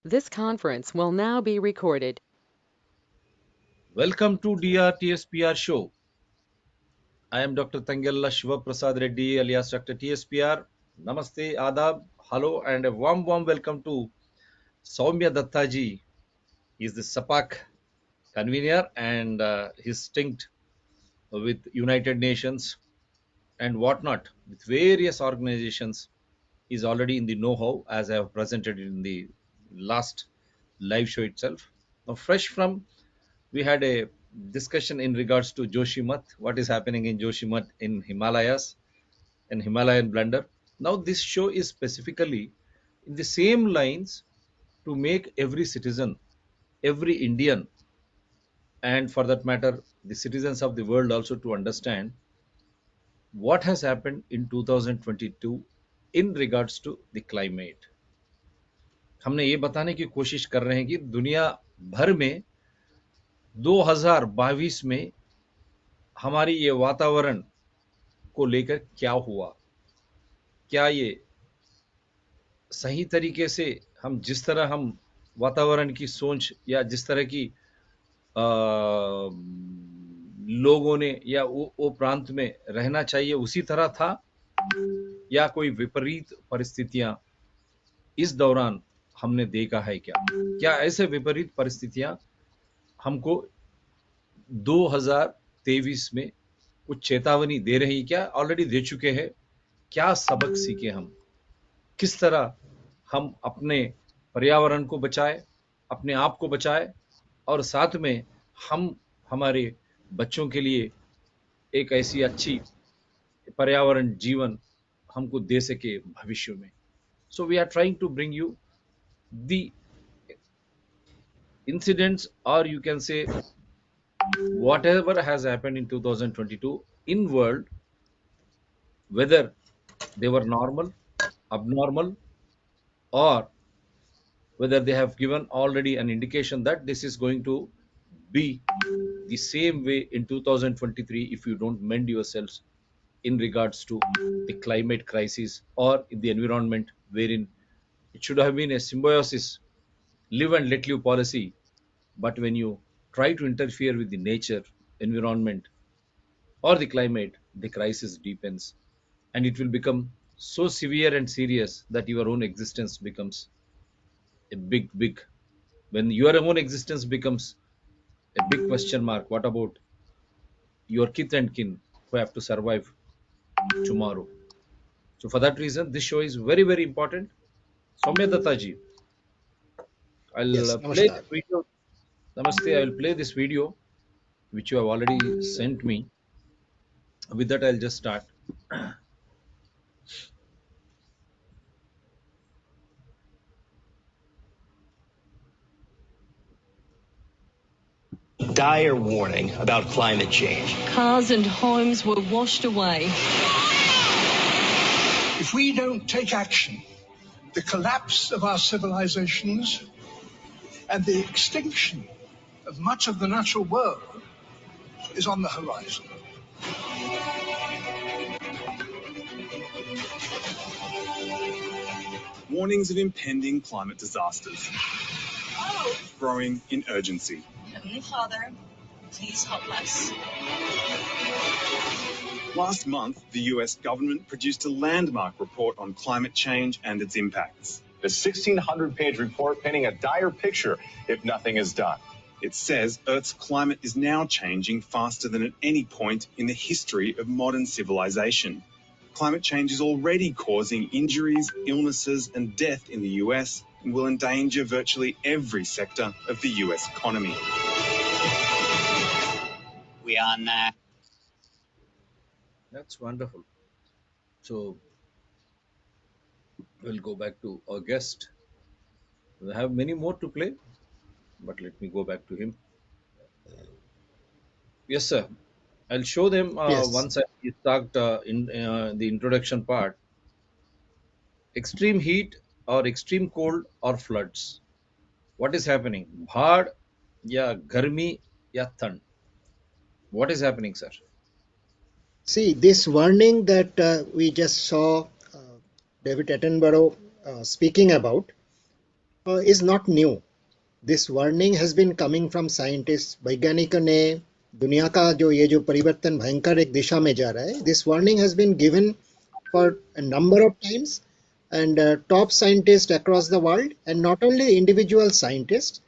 This conference will now be recorded. Welcome to DRTSPR show. I am Dr. Tangella Shiva Prasad Reddy alias Dr. TSPR. Namaste, Adab, hello, and a warm welcome to Soumya Dutta ji. He is the SAPACC convener and his stint with United Nations and whatnot with various organizations is already in the know-how as I have presented in the last live show itself. Now, fresh from we had a discussion in regards to Joshimath, what is happening in Joshimath in Himalayas and Himalayan blunder. Now, this show is specifically in the same lines to make every citizen, every Indian, and for that matter, the citizens of the world also to understand what has happened in 2022 in regards to the climate. हमने ये बताने की कोशिश कर रहे हैं कि दुनिया भर में 2022 में हमारी ये वातावरण को लेकर क्या हुआ, क्या ये सही तरीके से हम जिस तरह हम वातावरण की सोच या जिस तरह की लोगों ने या वो प्रांत में रहना चाहिए उसी तरह था या कोई विपरीत परिस्थितियां इस दौरान हमने देखा है क्या ऐसे विपरीत परिस्थितियां हमको 2023 में कुछ चेतावनी दे रही क्या ऑलरेडी दे चुके हैं क्या सबक सीखे हम किस तरह हम अपने पर्यावरण को बचाए अपने आप को बचाए और साथ में हम हमारे बच्चों के लिए एक ऐसी अच्छी पर्यावरण जीवन हमको दे सके भविष्य में so we are trying to bring you the incidents or you can say whatever has happened in 2022 in world whether they were normal abnormal or whether they have given already an indication that this is going to be the same way in 2023 if you don't mend yourselves in regards to the climate crisis or in the environment wherein it should have been a symbiosis live and let live policy but when you try to interfere with the nature environment or the climate the crisis deepens and it will become so severe and serious that your own existence becomes a big when your own existence becomes a big question mark what about your kith and kin who have to survive tomorrow so for that reason this show is very important Soumya Datta ji I'll Yes, play namaskar. this video namaste I will play this video which you have already sent me with that I'll just start Dire warning about climate change. Cars and homes were washed away. If we don't take action, the collapse of our civilizations and the extinction of much of the natural world is on the horizon. Warnings of impending climate disasters. Growing in urgency. Heavenly Father, please help us. Last month, the US government produced a landmark report on climate change and its impacts. The 1,600-page report painting a dire picture if nothing is done. It says Earth's climate is now changing faster than at any point in the history of modern civilization. Climate change is already causing injuries, illnesses, and death in the US and will endanger virtually every sector of the US economy. We on that. that's wonderful so we'll go back to our guest we have many more to play but let me go back to him yes sir I'll show them Yes. once I start in the introduction part. Extreme heat or extreme cold or floods. What is happening? Bhad ya garmi ya thand. What is happening, sir? See, this warning that we just saw David Attenborough speaking about, is not new. This warning has been coming from scientists. वैज्ञानिकों ने दुनिया का जो परिवर्तन भयंकर एक दिशा में जा रहा है, this warning has been given for a number of times, and top scientists across the world, and not only individual scientists,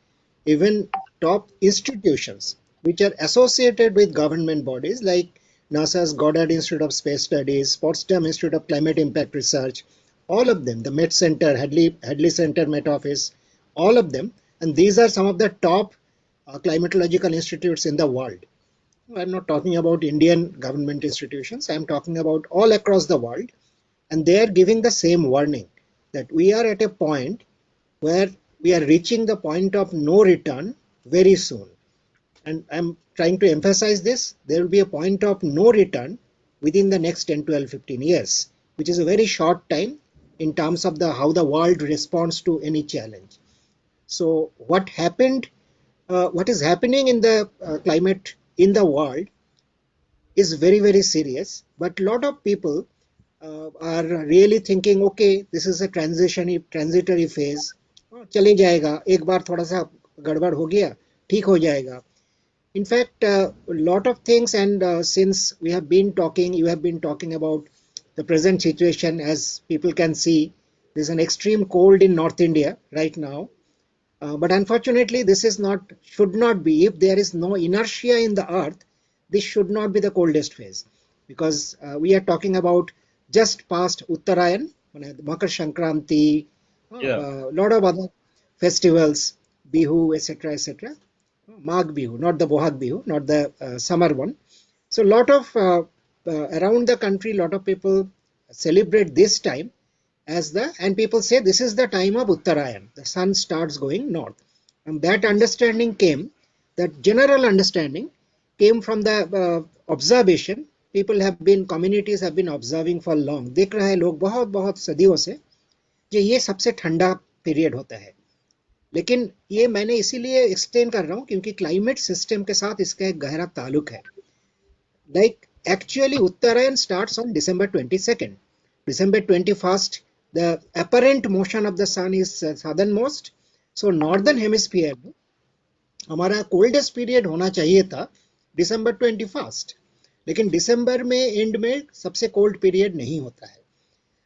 even top institutions which are associated with government bodies like NASA's Goddard Institute of Space Studies, Potsdam Institute of Climate Impact Research, all of them, the Met Center, Hadley Center, Met Office, all of them, and these are some of the top climatological institutes in the world. I'm not talking about Indian government institutions, I'm talking about all across the world, and they are giving the same warning that we are at a point where we are reaching the point of no return very soon. And I'm trying to emphasize this, there will be a point of no return within the next 10, 12, 15 years, which is a very short time in terms of how the world responds to any challenge. So what is happening in the climate in the world is very, very serious, but a lot of people are really thinking, okay, this is a transitory phase, चले जाएगा, एक बार थोड़ा सा गड़बड़ हो गया, ठीक हो जाएगा. In fact, a lot of things, and since we have been talking, you have been talking about the present situation, as people can see, there's an extreme cold in North India right now. But unfortunately, this should not be, if there is no inertia in the earth, this should not be the coldest phase, because we are talking about just past Uttarayan, Makar Shankranti, a lot of other festivals, Bihu, etc., etc. Mag Bihu, not the Bohag Bihu, not the summer one. So, lot of around the country, lot of people celebrate this time and people say this is the time of Uttarayan. The sun starts going north. And that understanding that general understanding came from the observation. Communities have been observing for long. देख रहे हैं लोग बहुत बहुत सदियों से कि ये सबसे ठंडा पीरियड होता है. लेकिन ये मैंने इसीलिए एक्सप्लेन कर रहा हूँ क्योंकि क्लाइमेट सिस्टम के साथ इसका एक गहरा ताल्लुक है. Like actually Uttarayan starts on December 22nd. December 21st, the apparent motion of the sun is southernmost. So northern hemisphere में हमारा coldest period होना चाहिए था December 21st. लेकिन December में end में सबसे cold period नहीं होता है.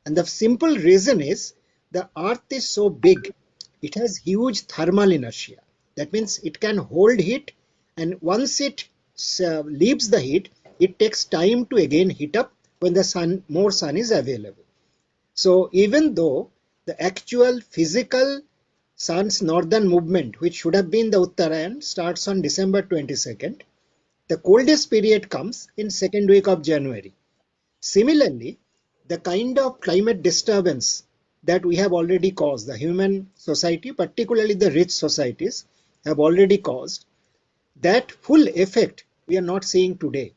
And the simple reason is the earth is so big, it has huge thermal inertia. That means it can hold heat, and once it leaves the heat, it takes time to again heat up when the more sun is available. So even though the actual physical sun's northern movement, which should have been the Uttarayan, starts on December 22nd, the coldest period comes in second week of January. Similarly, the kind of climate disturbance that we have already caused, the human society, particularly the rich societies, have already caused, that full effect we are not seeing today.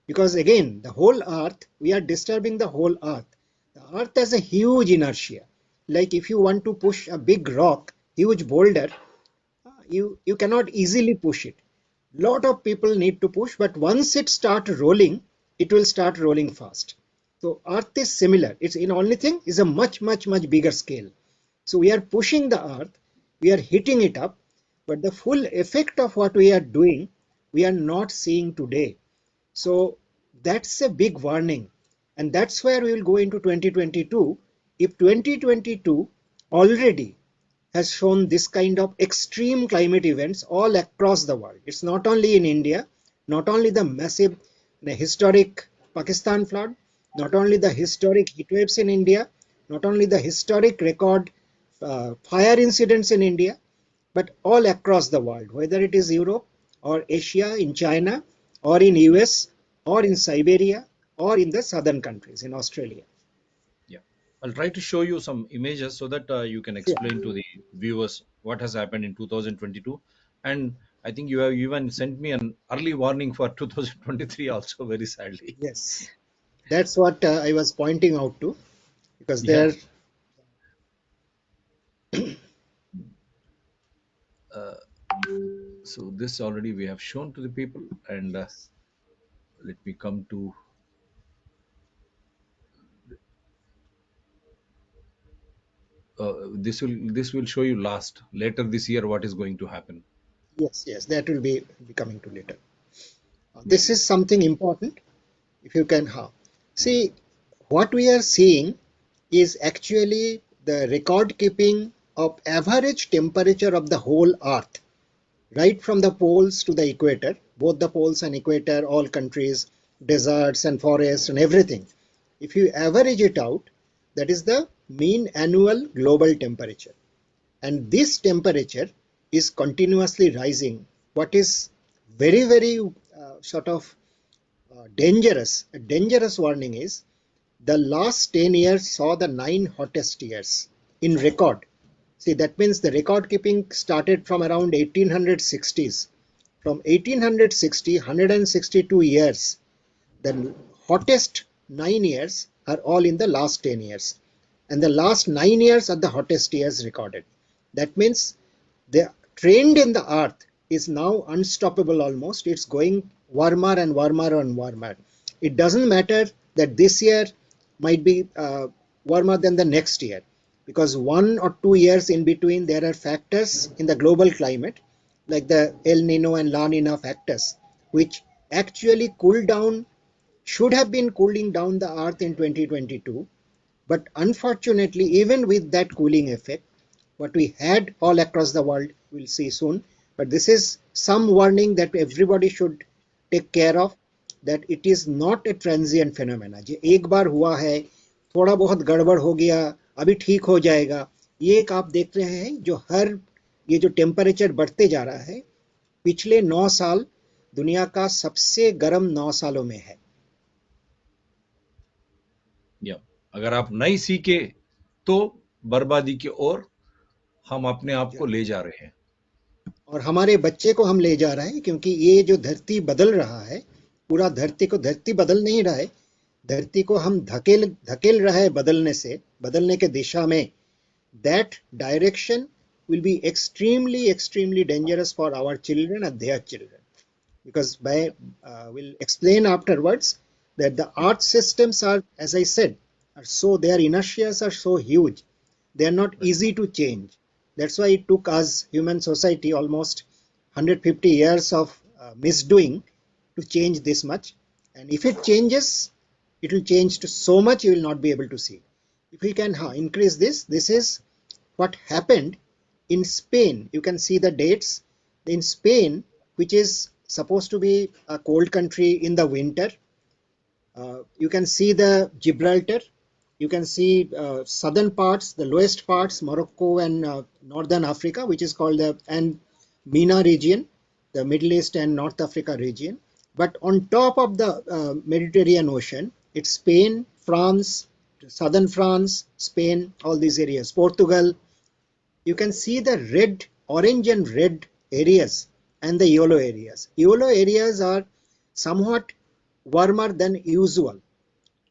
Because again, the whole earth, we are disturbing the whole earth. The earth has a huge inertia. Like if you want to push a big rock, huge boulder, you cannot easily push it. Lot of people need to push, but once it starts rolling, it will start rolling fast. So earth is similar. It's in only thing is a much, much, much bigger scale. So we are pushing the earth, we are hitting it up, but the full effect of what we are doing, we are not seeing today. So that's a big warning. And that's where we will go into 2022. If 2022 already has shown this kind of extreme climate events all across the world. It's not only in India, not only the historic Pakistan flood, not only the historic heat waves in India, not only the historic record fire incidents in India, but all across the world, whether it is Europe or Asia, in China, or in US, or in Siberia, or in the southern countries, in Australia. I'll try to show you some images so that you can explain to the viewers what has happened in 2022. And I think you have even sent me an early warning for 2023 also, very sadly. Yes, that's what I was pointing out to, because Yeah. there. So this already we have shown to the people, and let me come to this will show you last later this year what is going to happen. Yes, that will be coming to later. Yeah. This is something important. If you can see, what we are seeing is actually the record keeping of average temperature of the whole earth, right from the poles to the equator, both the poles and equator, all countries, deserts and forests and everything. If you average it out, that is the mean annual global temperature. And this temperature is continuously rising. What is very sort of a dangerous warning is the last 10 years saw the 9 hottest years in record. See, that means the record keeping started from around 1860s. From 1860, 162 years, the hottest 9 years are all in the last 10 years. And the last 9 years are the hottest years recorded. That means the trend in the earth is now unstoppable almost. It's going warmer and warmer and warmer. It doesn't matter that this year might be warmer than the next year, because 1 or 2 years in between there are factors in the global climate like the El Nino and La Nina factors, which actually cool down, should have been cooling down the earth in 2022. But unfortunately, even with that cooling effect, what we had all across the world, we'll see soon. But this is some warning that everybody should take care of, that it is not a transient phenomena. जो एक बार हुआ है, थोड़ा बहुत गड़बड़ हो गया, अभी ठीक हो जाएगा, ये एक आप देख रहे हैं जो हर ये जो टेम्परेचर बढ़ते जा रहा है, पिछले 9 साल दुनिया का सबसे गर्म 9 सालों में है. या अगर आप नहीं सीखे तो बर्बादी की ओर हम अपने आप को ले जा रहे हैं, और हमारे बच्चे को हम ले जा रहे हैं, क्योंकि ये जो धरती बदल रहा है, पूरा धरती बदल नहीं रहा है, धरती को हम धकेल रहा है बदलने के दिशा में. That direction will be extremely dangerous for our children and their children, because we'll explain afterwards that the earth systems are, as I said, their inertias are so huge, they are not easy to change. That's why it took us, human society, almost 150 years of misdoing to change this much. And if it changes, it will change to so much you will not be able to see. If we can increase this is what happened in Spain. You can see the dates. In Spain, which is supposed to be a cold country in the winter, you can see the Gibraltar, you can see southern parts, the lowest parts, Morocco and northern Africa, which is called and MENA region, the Middle East and North Africa region. But on top of the Mediterranean Ocean, it's Spain, France, southern France, Spain, all these areas, Portugal. You can see the orange and red areas and the yellow areas. Yellow areas are somewhat warmer than usual,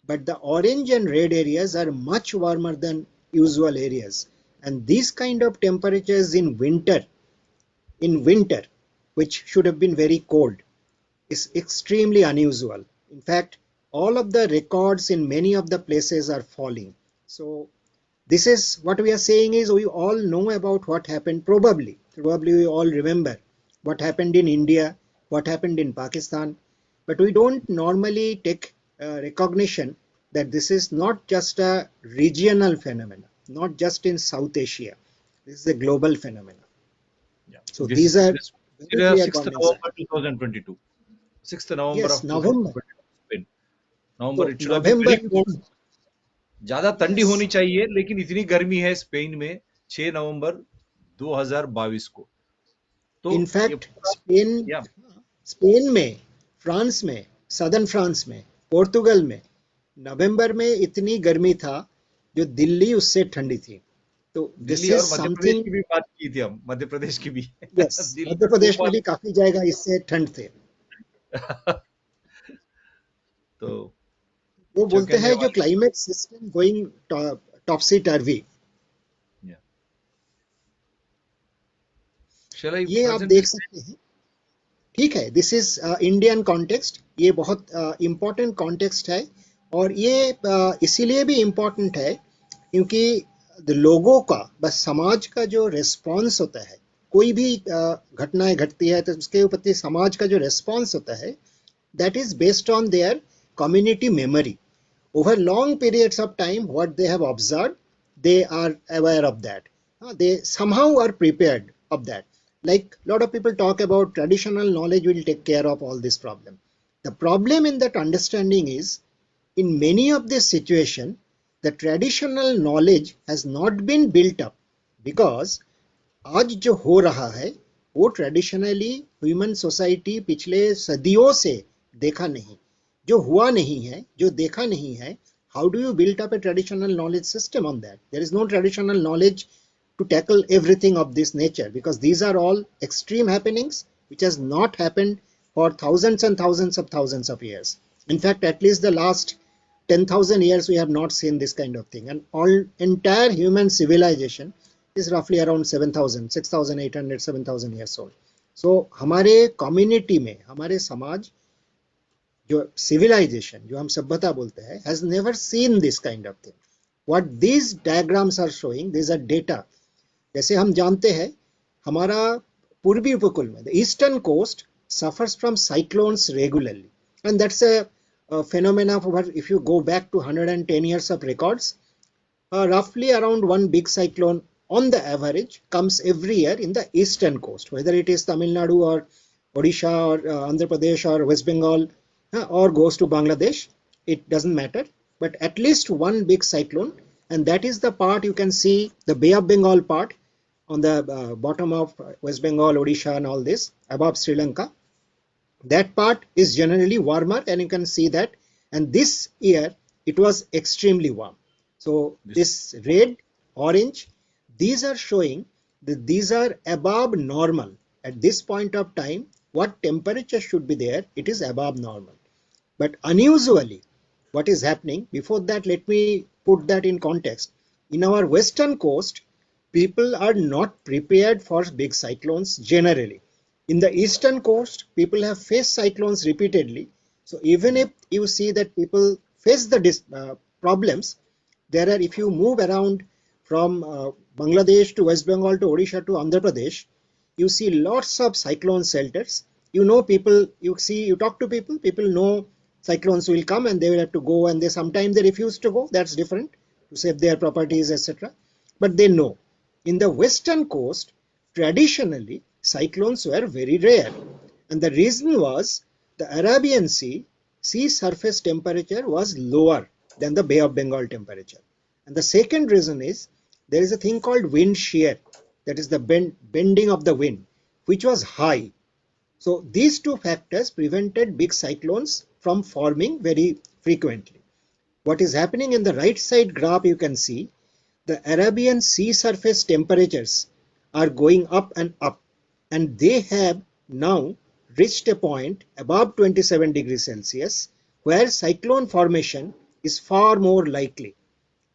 but the orange and red areas are much warmer than usual areas. And these kind of temperatures in winter, which should have been very cold, is extremely unusual. In fact, all of the records in many of the places are falling. So this is what we are saying is, we all know about what happened. Probably we all remember what happened in India, what happened in Pakistan, but we don't normally take recognition that this is not just a regional phenomenon, not just in South Asia. This is a global phenomenon. Yeah. So these are very clear 6th warnings. November 2022. 6th November Yes, of November. 2022. November, So it should have been November. very cold. ज्यादा ठंडी Yes. होनी चाहिए, लेकिन इतनी गर्मी है Spain में 6 नवंबर 2022 को. तो In ये fact, या स्पेन में, फ्रांस में, सदर्न फ्रांस में, पोर्तुगल में नवंबर में इतनी गर्मी था जो दिल्ली उससे ठंडी थी. तो दिस दिल्ली इज और मध्य प्रदेश समथिंग. की भी बात की थी हम, मध्य प्रदेश की भी. यस, दिल्ली मध्य प्रदेश में भोपाल. भी काफी जगह इससे ठंड थे. तो वो बोलते कहने हैं जो वाले. Climate system going टॉपसी टर्वी. Shall I ये आप present देख this? सकते हैं. ठीक है, दिस इज इंडियन कॉन्टेक्स्ट. ये बहुत इम्पोर्टेंट कॉन्टेक्स्ट है, और ये इसीलिए भी इम्पोर्टेंट है क्योंकि लोगों का, बस समाज का जो रेस्पॉन्स होता है, कोई भी घटनाएं घटती है तो उसके प्रति समाज का जो रेस्पॉन्स होता है, that is based on their community memory. Over long periods of time, what they have observed, they are aware of that. They somehow are prepared of that. Like a lot of people talk about traditional knowledge will take care of all this problem. The problem in that understanding is, in many of this situation, the traditional knowledge has not been built up, because आज जो हो रहा है वो traditionally human society पिछले सदियों से देखा नहीं, जो हुआ नहीं है, जो देखा नहीं है. How do you build up a traditional knowledge system on that? There is no traditional knowledge to tackle everything of this nature, because these are all extreme happenings which has not happened for thousands and thousands of years. In fact, at least the last 10,000 years we have not seen this kind of thing, and all entire human civilization is roughly around 7,000, 6,800, 7,000 years old. So हमारे community में, हमारे समाज, जो civilization, जो हम सभ्यता बोलते हैं, has never seen this kind of thing. What these diagrams are showing, these are data. जैसे हम जानते हैं, हमारा पूर्वी उपकूल में, the eastern coast suffers from cyclones regularly, and that's a phenomena of, if you go back to 110 years of records, roughly around one big cyclone on the average comes every year in the eastern coast, whether it is Tamil Nadu or Odisha or Andhra Pradesh or West Bengal, or goes to Bangladesh, it doesn't matter, but at least one big cyclone. And that is the part you can see, the Bay of Bengal part on the bottom of West Bengal, Odisha and all this, above Sri Lanka. That part is generally warmer, and you can see that. And this year it was extremely warm. So this red, orange, these are showing that these are above normal. At this point of time, what temperature should be there, it is above normal. But unusually, what is happening, before that let me put that in context. In our western coast, people are not prepared for big cyclones generally. In the eastern coast, people have faced cyclones repeatedly. So even if you see that people face the problems, there are, if you move around from Bangladesh to West Bengal to Odisha to Andhra Pradesh, you see lots of cyclone shelters. You know, people, you see, you talk to people, people know cyclones will come and they will have to go, and they sometimes they refuse to go. That's different, to save their properties, etc. But they know. In the western coast, traditionally, cyclones were very rare. And the reason was the Arabian sea surface temperature was lower than the Bay of Bengal temperature. And the second reason is there is a thing called wind shear, that is the bending of the wind, which was high. So these two factors prevented big cyclones from forming very frequently. What is happening in the right side graph, you can see the Arabian sea surface temperatures are going up and up, and they have now reached a point above 27 degrees Celsius where cyclone formation is far more likely.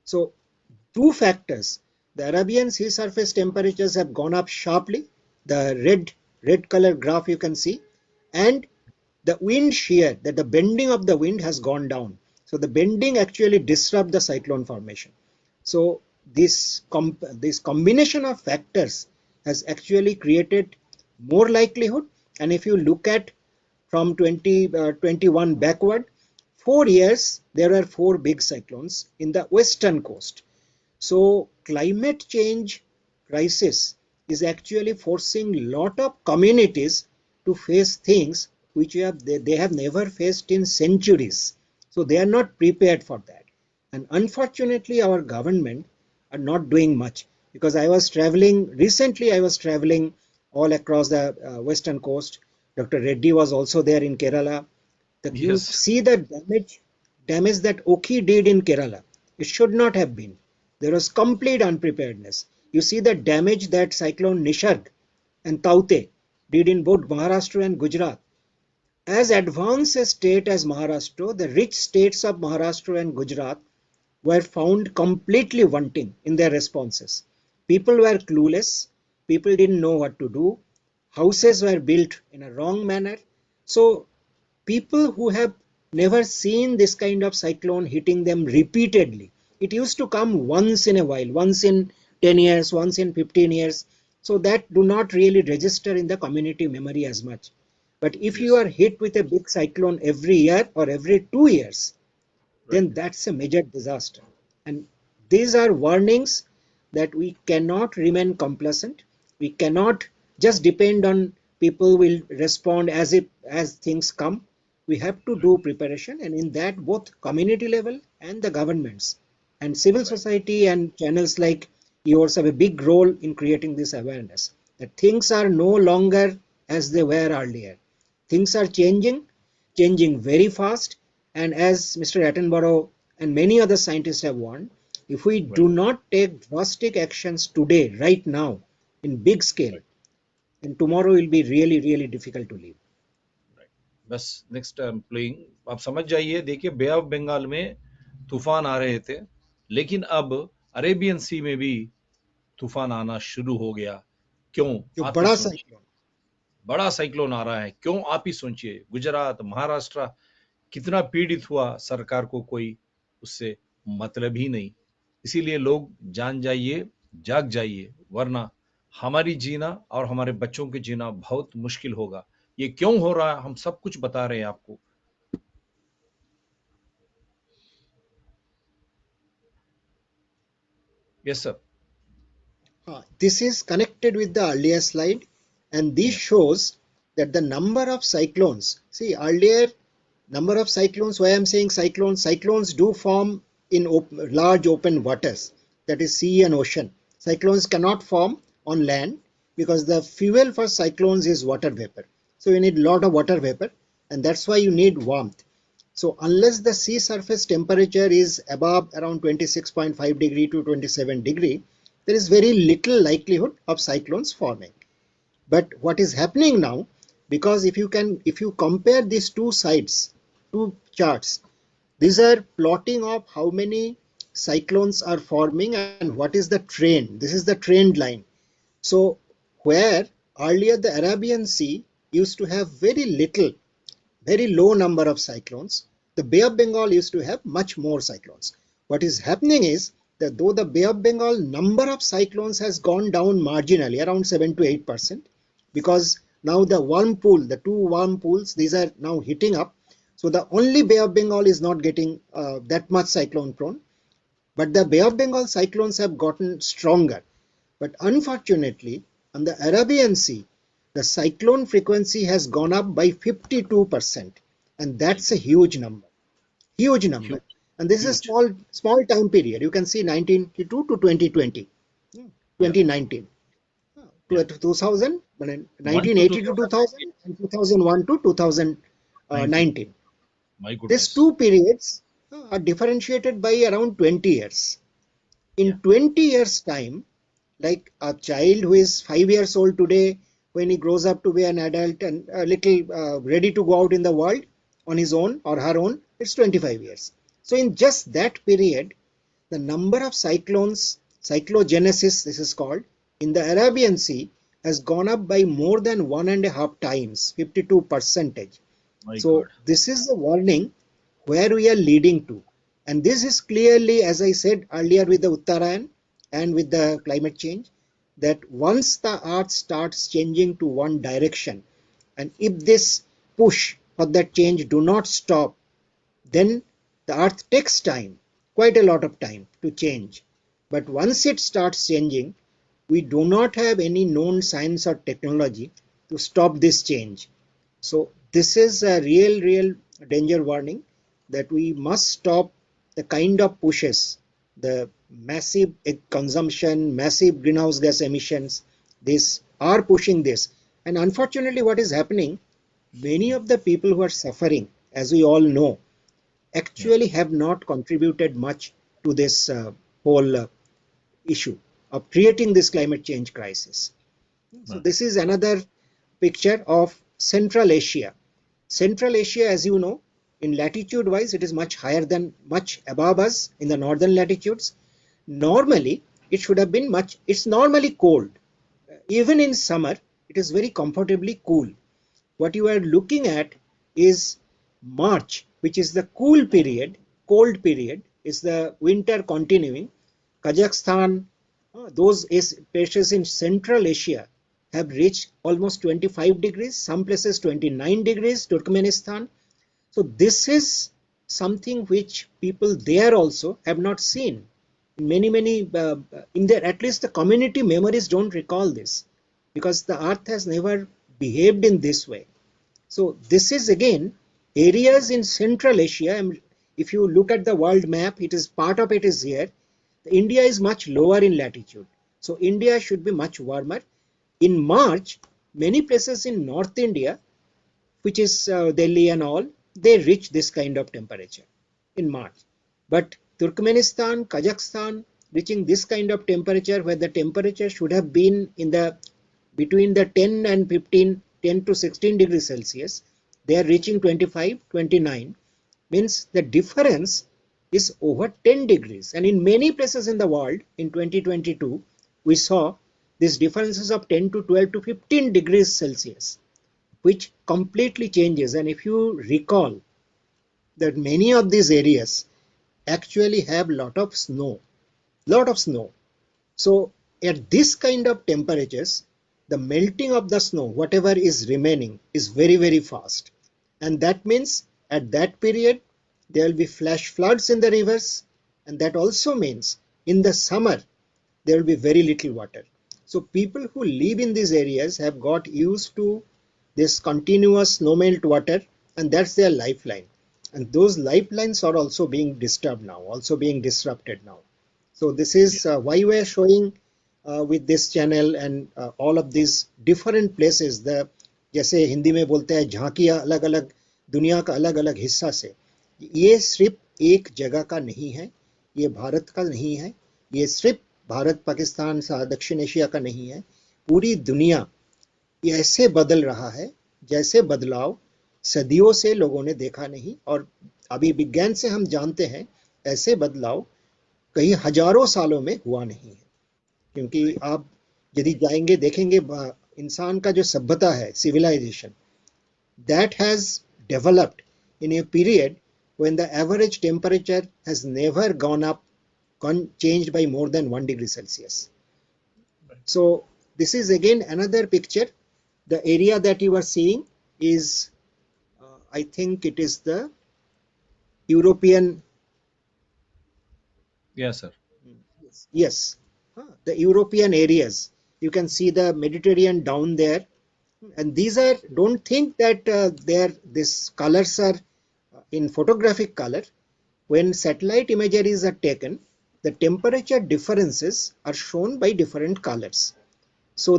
So two factors, the Arabian sea surface temperatures have gone up sharply, the red color graph you can see, and the wind shear, that the bending of the wind has gone down. So the bending actually disrupts the cyclone formation. So this combination of factors has actually created more likelihood. And if you look at from 2021 backward, 4 years there were 4 big cyclones in the western coast. So climate change crisis is actually forcing a lot of communities to face things which they have never faced in centuries. So they are not prepared for that. And unfortunately, our government are not doing much, because I was traveling recently, I was traveling all across the western coast. Dr. Reddy was also there in Kerala. You see the damage that Oki did in Kerala. It should not have been. There was complete unpreparedness. You see the damage that cyclone Nisarg and Taute did in both Maharashtra and Gujarat. As advanced a state as Maharashtra, the rich states of Maharashtra and Gujarat were found completely wanting in their responses. People were clueless. People didn't know what to do. Houses were built in a wrong manner. So people who have never seen this kind of cyclone hitting them repeatedly, It used to come once in a while, once in 10 years, once in 15 years. So that do not really register in the community memory as much. But if you Yes. are hit with a big cyclone every year or every 2 years, Right. then that's a major disaster. And these are warnings that we cannot remain complacent. We cannot just depend on people will respond as things come. We have to do preparation, and in that both community level and the governments and civil Right. society and channels like yours have a big role in creating this awareness that things are no longer as they were earlier. Things are changing very fast, and as Mr. Attenborough and many other scientists have warned, if we Right. do not take drastic actions today, right now, in big scale, Right. then tomorrow will be really, really difficult to live. Right. बस next I am playing, आप समझ जाइए। देखिए, बे of Bengal में तूफान आ रहे थे, लेकिन अब अरेबियन सी में भी तूफान आना शुरू हो गया। क्यों? जो आप ही बड़ा सोचिए। साइक्लोन, बड़ा साइक्लोन आ रहा है, क्यों? आप ही सोचिए। गुजरात, महाराष्ट्र कितना पीड़ित हुआ, सरकार को कोई उससे मतलब ही नहीं। इसीलिए लोग जान जाइए, जाग जाइए, वरना हमारी जीना और हमारे बच्चों के जीना बहुत मुश्किल होगा। ये क्यों हो रहा है, हम सब कुछ बता रहे हैं आपको। Yes sir. this is connected with the earlier slide, and this Yeah. shows that the number of cyclones. See, earlier number of cyclones, why I'm saying cyclones, cyclones do form in large open waters, that is sea and ocean. Cyclones cannot form on land because the fuel for cyclones is water vapor. So you need a lot of water vapor, and that's why you need warmth. So unless the sea surface temperature is above around 26.5 degree to 27 degree, there is very little likelihood of cyclones forming. But what is happening now, because if you compare these two sides, two charts, these are plotting of how many cyclones are forming and what is the trend. This is the trend line. So where earlier the Arabian Sea used to have very low number of cyclones, the Bay of Bengal used to have much more cyclones. What is happening is that though the Bay of Bengal number of cyclones has gone down marginally, around 7 to 8%, because now the warm pool, the two warm pools, these are now heating up. So the only Bay of Bengal is not getting that much cyclone prone, but the Bay of Bengal cyclones have gotten stronger. But unfortunately, on the Arabian Sea, the cyclone frequency has gone up by 52%, and My that's a goodness. huge number, huge number. Huge. And this is a Huge. small time period. You can see 1992 to 2020, Yeah. 2019, Yeah. 2000, One to 1980 to 2019. 2000, and 2001 to 19. 2019. My These goodness. two periods are differentiated by around 20 years. Yeah. In 20 years time, like a child who is 5 years old today, when he grows up to be an adult and a little ready to go out in the world on his own or her own, it's 25 years. So in just that period, the number of cyclones, cyclogenesis this is called, in the Arabian Sea has gone up by more than 1.5 times, 52%. My So God. this is the warning where we are leading to. And this is clearly, as I said earlier with the Uttarayan and with the climate change, that once the earth starts changing to one direction, and if this push for that change do not stop, then the earth takes time, quite a lot of time to change. But once it starts changing, we do not have any known science or technology to stop this change. So this is a real danger warning that we must stop the kind of pushes, the massive consumption, massive greenhouse gas emissions. These are pushing this. And unfortunately, what is happening, many of the people who are suffering, as we all know, Yeah. actually have not contributed much to this whole issue of creating this climate change crisis. So Yeah. this is another picture of Central Asia. Central Asia, as you know, in latitude wise, it is much higher than, much above us in the northern latitudes. Normally, it should have been much, it's normally cold. Even in summer, it is very comfortably cool. What you are looking at is March, which is the cold period, is the winter continuing. Kazakhstan, those places in Central Asia have reached almost 25 degrees, some places 29 degrees, Turkmenistan. So this is something which people there also have not seen. Many, in there, at least the community memories don't recall this, because the earth has never behaved in this way. So this is again areas in Central Asia. And if you look at the world map, it is part of it is here. India is much lower in latitude. So India should be much warmer. In March, many places in North India, which is Delhi and all, they reach this kind of temperature in March. But Turkmenistan, Kazakhstan reaching this kind of temperature, where the temperature should have been in the between the 10 and 15, 10 to 16 degrees Celsius, they are reaching 25, 29, means the difference is over 10 degrees. And in many places in the world in 2022, we saw these differences of 10 to 12 to 15 degrees Celsius, which completely changes. And if you recall that many of these areas actually have lot of snow. So at this kind of temperatures, the melting of the snow, whatever is remaining, is very, very fast. And that means at that period, there will be flash floods in the rivers. And that also means in the summer, there will be very little water. So people who live in these areas have got used to this continuous snowmelt water, and that's their lifeline. And those lifelines are also being disturbed now, also being disrupted now. So this is why we are showing with this channel and all of these different places. The जैसे हिंदी में बोलते हैं झांकियां अलग अलग दुनिया का अलग अलग हिस्सा से, ये सिर्फ एक जगह का नहीं है, ये भारत का नहीं है, ये सिर्फ भारत पाकिस्तान दक्षिण एशिया का नहीं है, पूरी दुनिया ये ऐसे बदल रहा है जैसे बदलाव सदियों से लोगों ने देखा नहीं। और अभी विज्ञान से हम जानते हैं ऐसे बदलाव कई हजारों सालों में हुआ नहीं है। क्योंकि आप यदि जाएंगे देखेंगे इंसान का जो सभ्यता है, civilization, that has developed in a period when the average temperature has never changed by more than 1 degree Celsius. So this is again another picture. The area that you are seeing is, I think it is the European. Yes, sir. Yes, the European areas. You can see the Mediterranean down there. And these are, don't think that these colors are in photographic color. When satellite imageries are taken, the temperature differences are shown by different colors. So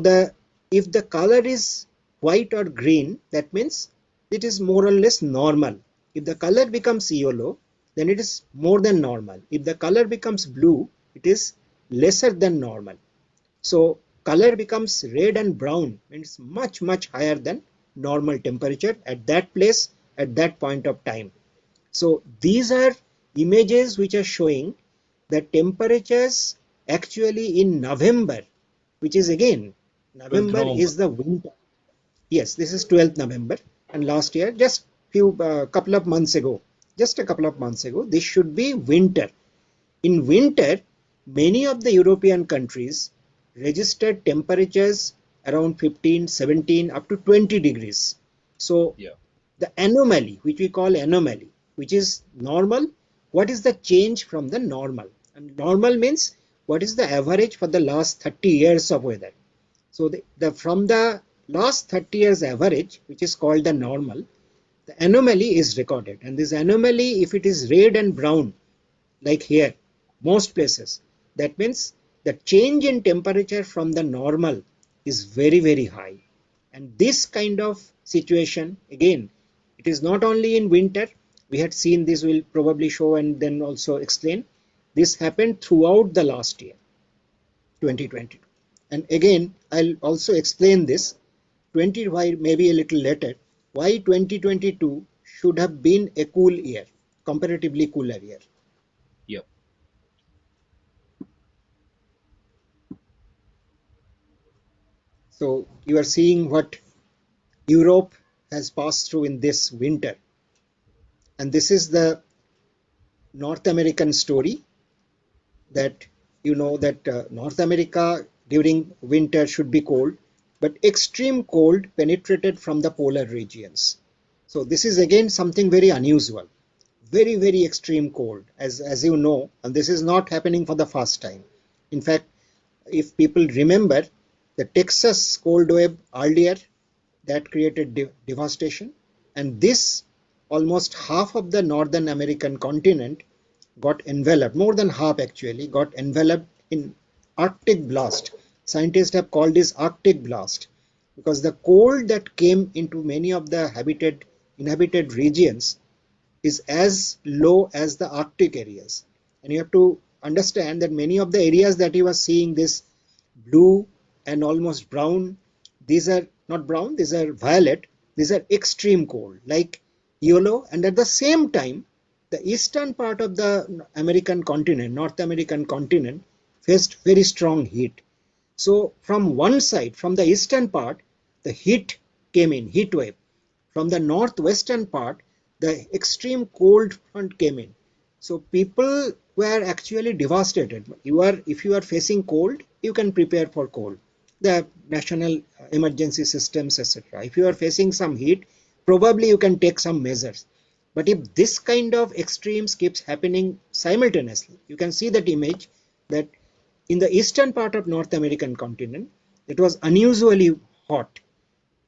if the color is white or green, that means it is more or less normal. If the color becomes yellow, then it is more than normal. If the color becomes blue, it is lesser than normal. So color becomes red and brown, and it's much higher than normal temperature at that place at that point of time. So these are images which are showing the temperatures actually in November, which is again November is the winter. Yes, this is 12th November, and last year just a couple of months ago, this should be winter. In winter, many of the European countries registered temperatures around 15, 17 up to 20 degrees. So the anomaly, which we call anomaly, which is normal, what is the change from the normal? And normal means what is the average for the last 30 years of weather. So from the last 30 years average, which is called the normal, the anomaly is recorded. And this anomaly, if it is red and brown, like here, most places, that means the change in temperature from the normal is very high. And this kind of situation, again, it is not only in winter. We had seen this, will probably show and then also explain. This happened throughout the last year, 2022. And again, I'll also explain this, why maybe a little later, why 2022 should have been a cool year, comparatively cooler year. Yep. So you are seeing what Europe has passed through in this winter. And this is the North American story that that North America during winter should be cold, but extreme cold penetrated from the polar regions. So this is again something very unusual, very, very extreme cold, as you know, and this is not happening for the first time. In fact, if people remember the Texas cold wave earlier, that created devastation, and this almost half of the Northern American continent got enveloped, more than half actually, got enveloped in Arctic blast. Scientists have called this Arctic blast because the cold that came into many of the inhabited regions is as low as the Arctic areas. And you have to understand that many of the areas that you are seeing this blue and almost brown, these are not brown, these are violet, these are extreme cold, like yellow. And at the same time, the eastern part of the American continent, North American continent, faced very strong heat. So from one side, from the eastern part, the heat came in, heat wave. From the northwestern part, the extreme cold front came in. So people were actually devastated. If you are facing cold, you can prepare for cold. The national emergency systems, etc. If you are facing some heat, probably you can take some measures. But if this kind of extremes keeps happening simultaneously, you can see that image that in the eastern part of North American continent, it was unusually hot,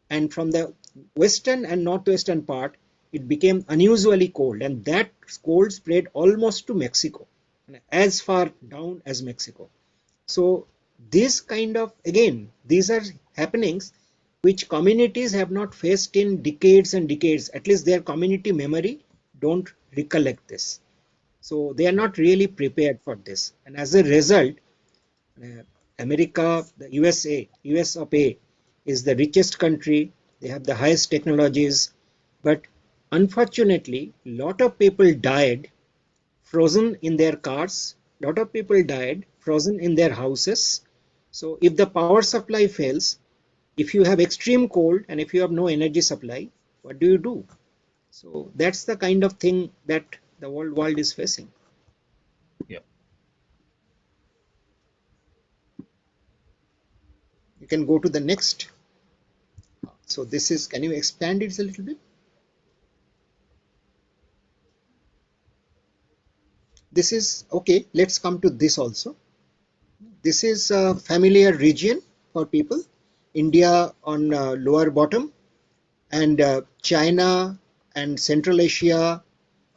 and from the western and northwestern part it became unusually cold, and that cold spread almost to Mexico, as far down as Mexico. So this kind of, again, these are happenings which communities have not faced in decades and decades, at least their community memory don't recollect this, so they are not really prepared for this, and as a result, America, the US of A is the richest country. They have the highest technologies, but unfortunately, a lot of people died frozen in their cars. A lot of people died frozen in their houses. So if the power supply fails, if you have extreme cold and if you have no energy supply, what do you do? So that's the kind of thing that the world is facing. Yeah. You can go to the next. So this is, can you expand it a little bit? This is okay. Let's come to this also. This is a familiar region for people. India on lower bottom, and China and Central Asia,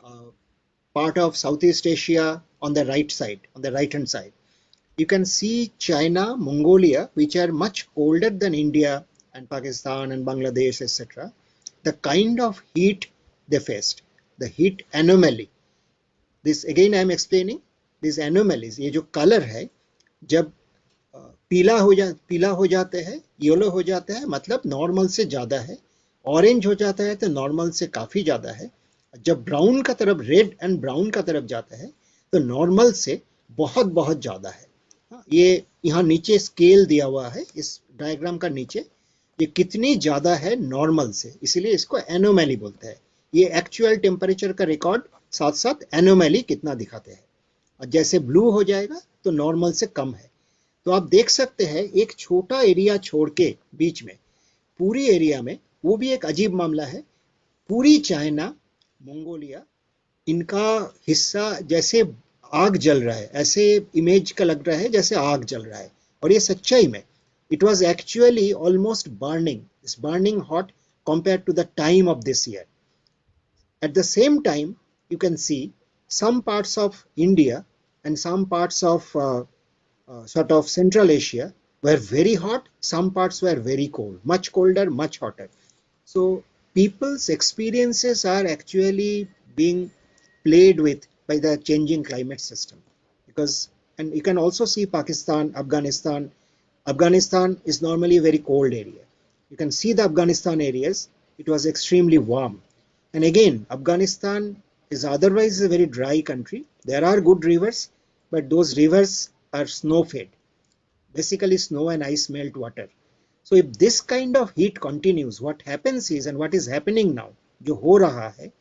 uh, part of Southeast Asia on the right side, on the right hand side. You can see China, Mongolia, which are much colder than India and Pakistan and Bangladesh, etc. The kind of heat they faced, the heat anomaly. This again I am explaining. These anomalies, ये जो color है, जब पीला हो जाते हैं, yellow हो जाता है, मतलब नॉर्मल से ज़्यादा है, ऑरेंज हो जाता है तो नॉर्मल से काफ़ी ज़्यादा है, जब ब्राउन का तरफ, रेड एंड ब्राउन का तरफ जाता है तो नॉर्मल से बहुत बहुत ज़्यादा है. ये यहाँ नीचे स्केल दिया हुआ है इस डायग्राम का नीचे, ये कितनी ज़्यादा है नॉर्मल से, इसीलिए इसको एनोमैली बोलते हैं. ये एक्चुअल टेम्परेचर का रिकॉर्ड साथ साथ एनोमैली कितना दिखाते हैं, और जैसे ब्लू हो जाएगा तो नॉर्मल से कम है. तो आप देख सकते हैं एक छोटा एरिया छोड़ के बीच में पूरी एरिया में, वो भी एक अजीब मामला है, पूरी चाइना, मंगोलिया, इनका हिस्सा जैसे आग जल रहा है, ऐसे इमेज का लग रहा है जैसे आग जल रहा है, और ये सच्चाई में it was actually almost burning, it's burning hot compared to the time of this year. At the same time, you can see some parts of India and some parts of sort of Central Asia were very hot, some parts were very cold, much colder, much hotter. So people's experiences are actually being played with by the changing climate system. Because, and you can also see Pakistan, Afghanistan. Afghanistan is normally a very cold area. You can see the Afghanistan areas, it was extremely warm. And again, Afghanistan is otherwise a very dry country. There are good rivers, but those rivers are snow fed, basically snow and ice melt water. So if this kind of heat continues, what happens is, and what is happening now, जो हो रहा है,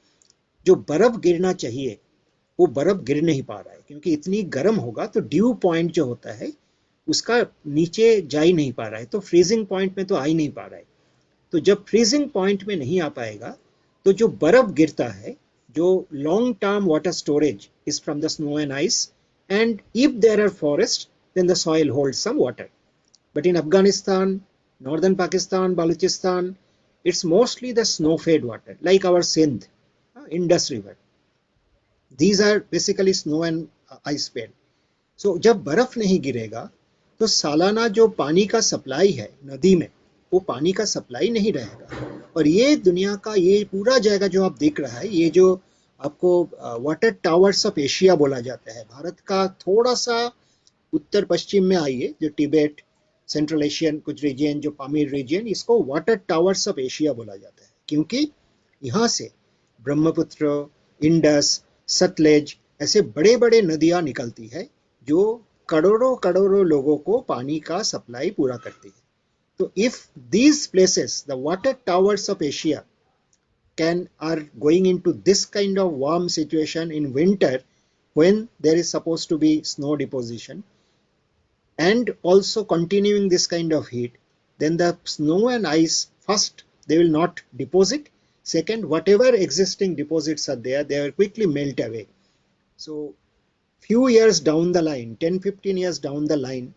जो बर्फ गिरना चाहिए वो बर्फ गिर नहीं पा रहा है, क्योंकि इतनी गर्म होगा तो ड्यू पॉइंट जो होता है उसका नीचे जा ही नहीं पा रहा है, तो फ्रीजिंग पॉइंट में तो आ ही नहीं पा रहा है। तो जब फ्रीजिंग पॉइंट में नहीं आ पाएगा तो जो बर्फ गिरता है, जो long term water storage is from the snow and ice, and if there are forest then the soil holds some water, but in Afghanistan, northern Pakistan, Balochistan, it's mostly the snow-fed water, like our Sindh, Indus River. These are basically snow and ice-fed. So जब बर्फ नहीं गिरेगा तो सालाना जो पानी का supply है नदी में, वो पानी का सप्लाई नहीं रहेगा। और ये दुनिया का ये पूरा जगह जो आप देख रहा है, ये जो आपको वाटर टावर्स ऑफ एशिया बोला जाता है, भारत का थोड़ा सा उत्तर पश्चिम में आइए, जो तिब्बत, सेंट्रल एशियन कुछ रीजन, जो पामीर रीजन, इसको वाटर टावर्स ऑफ एशिया बोला जाता है, क्योंकि यहाँ से ब्रह्मपुत्र, इंडस, सतलेज ऐसे बड़े बड़े नदियाँ निकलती है जो करोड़ों करोड़ों लोगों को पानी का सप्लाई पूरा करती है। तो if these places, the water towers of Asia are going into this kind of warm situation in winter when there is supposed to be snow deposition, and also continuing this kind of heat, then the snow and ice, first they will not deposit, second whatever existing deposits are there, they will quickly melt away. So few years down the line, 10-15 years down the line,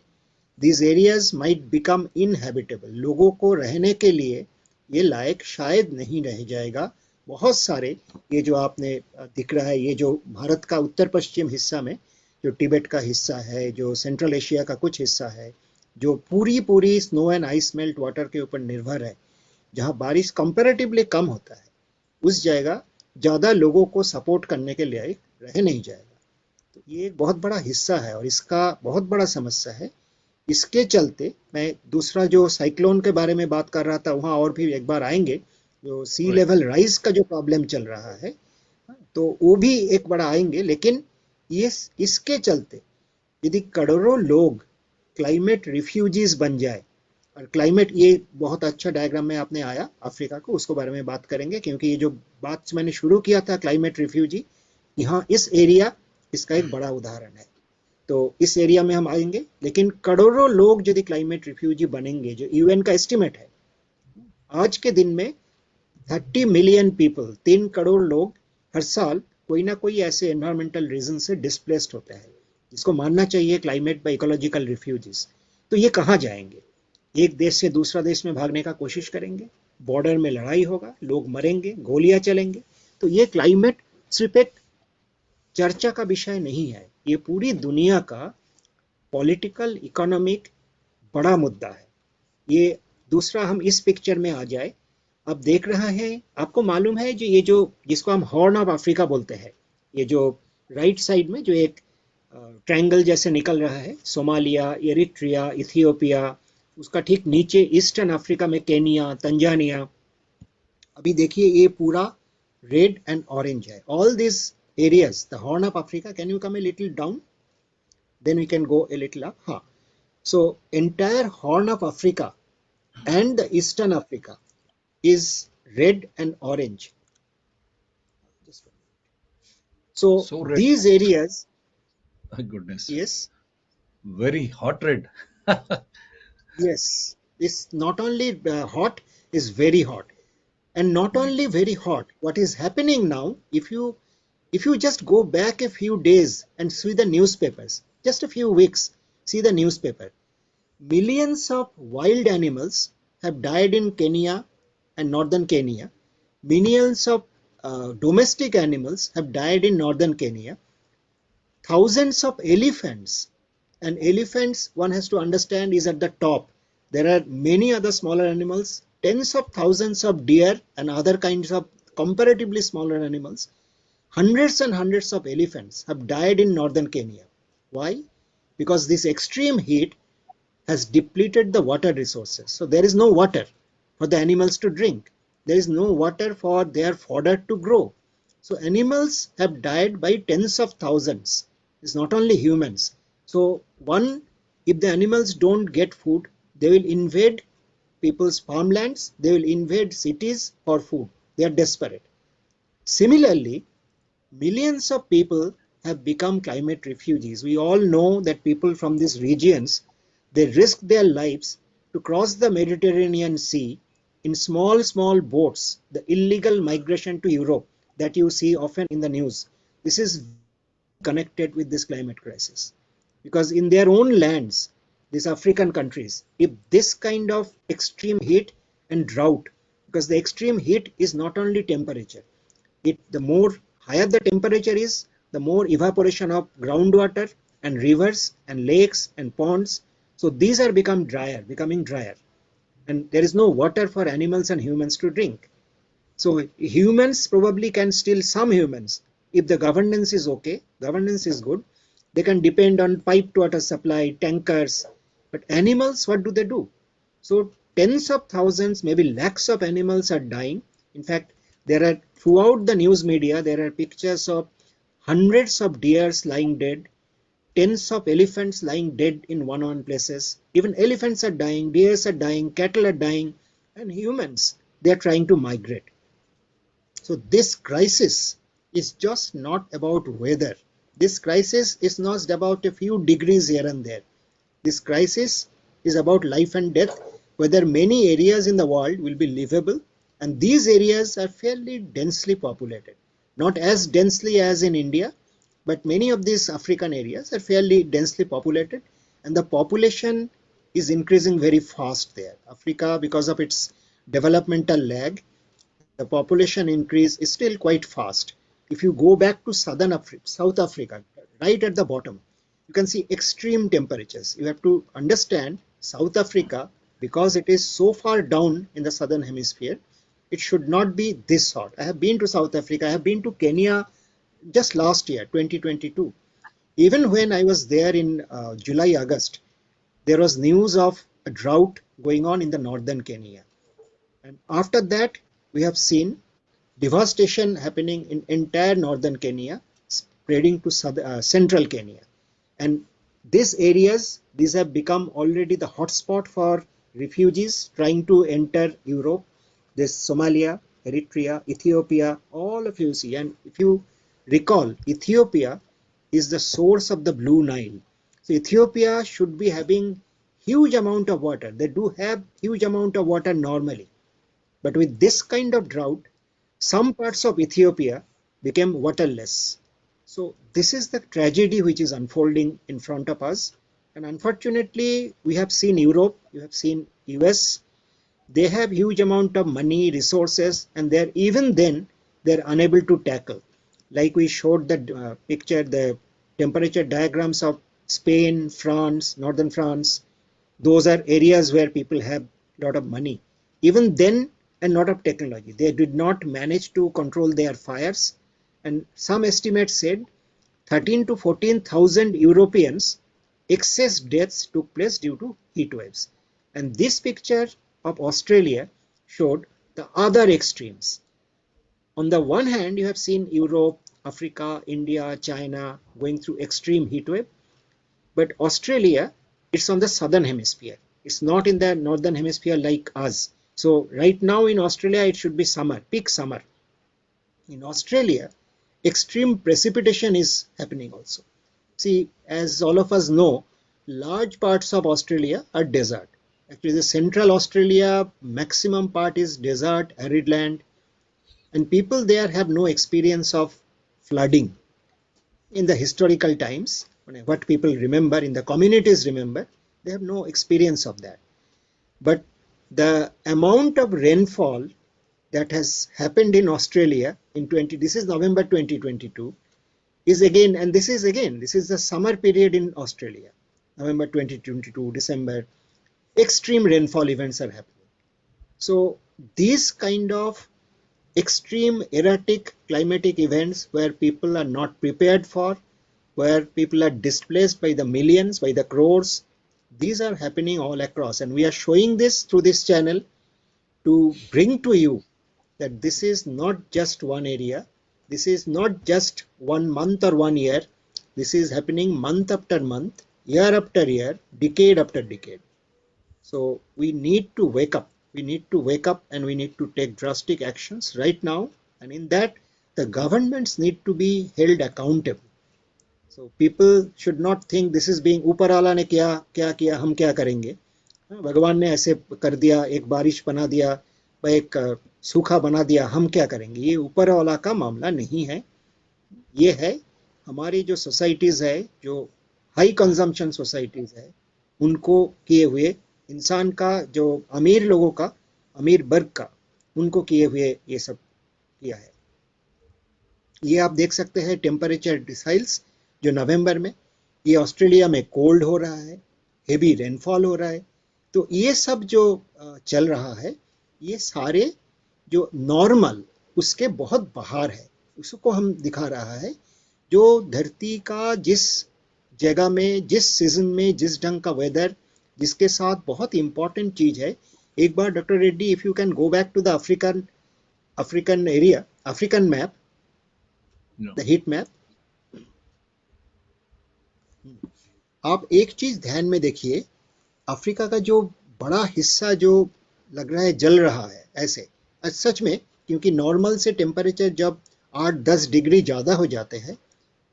these areas might become inhabitable. लोगों को रहने के लिए ये लायक शायद नहीं रह जाएगा। बहुत सारे ये जो आपने दिख रहा है, ये जो भारत का उत्तर पश्चिम हिस्सा में, जो तिब्बत का हिस्सा है, जो सेंट्रल एशिया का कुछ हिस्सा है, जो पूरी snow and ice melt water के ऊपर निर्भर है, जहाँ बारिश कंपैरेटिवली कम होता है, उस जगह ज़्यादा लोगों को सपोर्ट करने के लिए रह नहीं जाएगा। तो ये एक बहुत बड़ा हिस्सा है और इसका बहुत बड़ा समस्या है। इसके चलते मैं दूसरा जो साइक्लोन के बारे में बात कर रहा था, वहाँ और भी एक बार आएंगे, जो सी लेवल राइज का जो प्रॉब्लम चल रहा है, तो वो भी एक बड़ा आएंगे। लेकिन ये इसके चलते यदि करोड़ों लोग क्लाइमेट रिफ्यूजीज बन जाए, और क्लाइमेट, ये बहुत अच्छा डायग्राम में आपने आया अफ्रीका को, उसको बारे में बात करेंगे, क्योंकि ये जो बात मैंने शुरू किया था क्लाइमेट रिफ्यूजी, यहाँ इस एरिया इसका एक बड़ा उदाहरण है। तो इस एरिया में हम आएंगे, लेकिन करोड़ों लोग यदि क्लाइमेट रिफ्यूजी बनेंगे, जो यूएन का एस्टिमेट है, आज के दिन में 30 मिलियन पीपल, 3 करोड़ लोग हर साल कोई ना कोई ऐसे एनवायरमेंटल रीजन से डिस्प्लेस्ड होते हैं, जिसको मानना चाहिए क्लाइमेट बाय इकोलॉजिकल रिफ्यूजीज। तो ये कहाँ जाएंगे? एक देश से दूसरा देश में भागने का कोशिश करेंगे, बॉर्डर में लड़ाई होगा, लोग मरेंगे, गोलियां चलेंगे। तो ये क्लाइमेट सिर्फ एक चर्चा का विषय नहीं है, ये पूरी दुनिया का पॉलिटिकल इकोनॉमिक बड़ा मुद्दा है। ये दूसरा, हम इस पिक्चर में आ जाए, अब देख रहा है, आपको मालूम है जो ये जो जिसको हम हॉर्न ऑफ अफ्रीका बोलते हैं, ये जो राइट साइड में जो एक ट्रायंगल जैसे निकल रहा है, सोमालिया, एरिट्रिया, इथियोपिया, उसका ठीक नीचे ईस्टर्न अफ्रीका में केनिया, तंजानिया। अभी देखिए ये पूरा रेड एंड ऑरेंज है, all this areas, the horn of Africa. Can you come a little down? Then we can go a little up. Huh. So entire horn of Africa and the eastern Africa is red and orange. So red. These areas, My goodness. yes, Very hot red. yes, it's not only hot, it's very hot, and not only very hot. What is happening now, if you just go back a few days and see the newspapers, just a few weeks, see the newspaper, millions of wild animals have died in Kenya and northern Kenya. Millions of domestic animals have died in northern Kenya. Thousands of elephants, and elephants, one has to understand, is at the top. There are many other smaller animals, tens of thousands of deer and other kinds of comparatively smaller animals. Hundreds and hundreds of elephants have died in northern Kenya. Why? Because this extreme heat has depleted the water resources. So there is no water for the animals to drink. There is no water for their fodder to grow. So animals have died by tens of thousands. It's not only humans. So if the animals don't get food, they will invade people's farmlands. They will invade cities for food. They are desperate. Similarly, millions of people have become climate refugees. We all know that people from these regions, they risk their lives to cross the Mediterranean Sea in small boats, the illegal migration to Europe that you see often in the news. This is connected with this climate crisis. Because in their own lands, these African countries, if this kind of extreme heat and drought, because the extreme heat is not only temperature, the more higher the temperature is, the more evaporation of groundwater and rivers and lakes and ponds. So these are becoming drier, and there is no water for animals and humans to drink. So humans probably can still, some humans, if the governance is okay, governance is good, they can depend on piped water supply, tankers. But animals, what do they do? So tens of thousands, maybe lakhs of animals are dying. In fact, there are throughout the news media, there are pictures of hundreds of deers lying dead, tens of elephants lying dead in one places. Even elephants are dying, deers are dying, cattle are dying, and humans, they are trying to migrate. So this crisis is just not about weather. This crisis is not about a few degrees here and there. This crisis is about life and death, whether many areas in the world will be livable, and these areas are fairly densely populated. Not as densely as in India, but many of these African areas are fairly densely populated, and the population is increasing very fast there. Africa, because of its developmental lag, the population increase is still quite fast. If you go back to South Africa, right at the bottom, you can see extreme temperatures. You have to understand South Africa, because it is so far down in the southern hemisphere, it should not be this hot. I have been to South Africa, I have been to Kenya just last year, 2022. Even when I was there in July, August, there was news of a drought going on in the northern Kenya. And after that, we have seen devastation happening in entire northern Kenya, spreading to central Kenya. And these areas, these have become already the hotspot for refugees trying to enter Europe. There's Somalia, Eritrea, Ethiopia, all of you see. And if you recall, Ethiopia is the source of the Blue Nile. So Ethiopia should be having huge amount of water. They do have huge amount of water normally. But with this kind of drought, some parts of Ethiopia became waterless. So this is the tragedy which is unfolding in front of us. And unfortunately, we have seen Europe, we have seen US, they have huge amount of money, resources, and even then they're unable to tackle. Like we showed the picture, the temperature diagrams of Spain, France, northern France. Those are areas where people have a lot of money. Even then, and lot of technology, they did not manage to control their fires. And some estimates said 13 to 14,000 Europeans excess deaths took place due to heat waves. And this picture of Australia showed the other extremes. On the one hand, you have seen Europe, Africa, India, China going through extreme heat wave. But Australia, it's on the southern hemisphere. It's not in the northern hemisphere like us. So right now in Australia, it should be summer, peak summer. In Australia, extreme precipitation is happening also. See, as all of us know, large parts of Australia are desert. Actually, the central Australia, maximum part is desert, arid land, and people there have no experience of flooding. In the historical times, what people remember, in the communities remember, they have no experience of that. But the amount of rainfall that has happened in Australia in this is November 2022, is again, and this is the summer period in Australia, November 2022, December, extreme rainfall events are happening. So these kind of extreme erratic climatic events where people are not prepared for, where people are displaced by the millions, by the crores, these are happening all across. And we are showing this through this channel to bring to you that this is not just one area, this is not just 1 month or 1 year, this is happening month after month, year after year, decade after decade. So we need to wake up. We need to wake up and we need to take drastic actions right now. And in that, the governments need to be held accountable. So people should not think this is being ऊपर वाला ने क्या क्या किया हम क्या करेंगे, भगवान ने ऐसे कर दिया, एक बारिश बना दिया, एक सूखा बना दिया, हम क्या करेंगे, ये ऊपर वाला का मामला नहीं है। ये है हमारी जो सोसाइटीज है, जो हाई कंजम्पशन सोसाइटीज है, उनको किए हुए, इंसान का जो अमीर लोगों का, अमीर वर्ग का, उनको किए हुए ये सब किया है। ये आप देख सकते हैं टेम्परेचर डिसाइल्स जो नवंबर में, ये ऑस्ट्रेलिया में कोल्ड हो रहा है, हेवी रेनफॉल हो रहा है। तो ये सब जो चल रहा है, ये सारे जो नॉर्मल उसके बहुत बाहर है, उसको हम दिखा रहा है। जो धरती का जिस जगह में, जिस सीजन में, जिस ढंग का वेदर, जिसके साथ बहुत इंपॉर्टेंट चीज है। एक बार doctor Reddy, if you can go back to the African area, African map, the heat map. आप एक चीज ध्यान में देखिए, अफ्रीका का जो बड़ा हिस्सा जो लग रहा है जल रहा है ऐसे, सच में, क्योंकि नॉर्मल से टेम्परेचर जब 8-10 डिग्री ज़्यादा हो जाते हैं,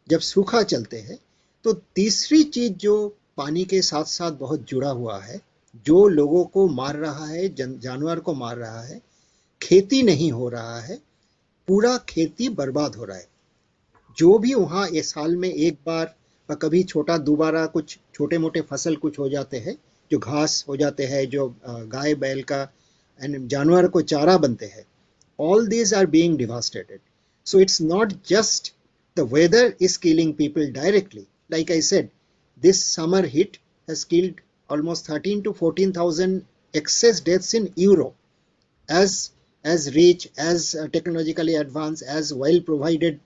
जब सूखा चलते हैं, तो तीसरी चीज जो पानी के साथ साथ बहुत जुड़ा हुआ है, जो लोगों को मार रहा है, जानवर को मार रहा है, खेती नहीं हो रहा है, पूरा खेती बर्बाद हो रहा है। जो भी वहाँ ये साल में एक बार कभी छोटा दोबारा कुछ छोटे मोटे फसल कुछ हो जाते हैं, जो घास हो जाते हैं, जो गाय बैल का जानवर को चारा बनते हैं, all these are being devastated. So it's not just the weather is killing people directly. Like I said, this summer heat has killed almost 13 to 14,000 excess deaths in Europe. As rich, as technologically advanced, as well provided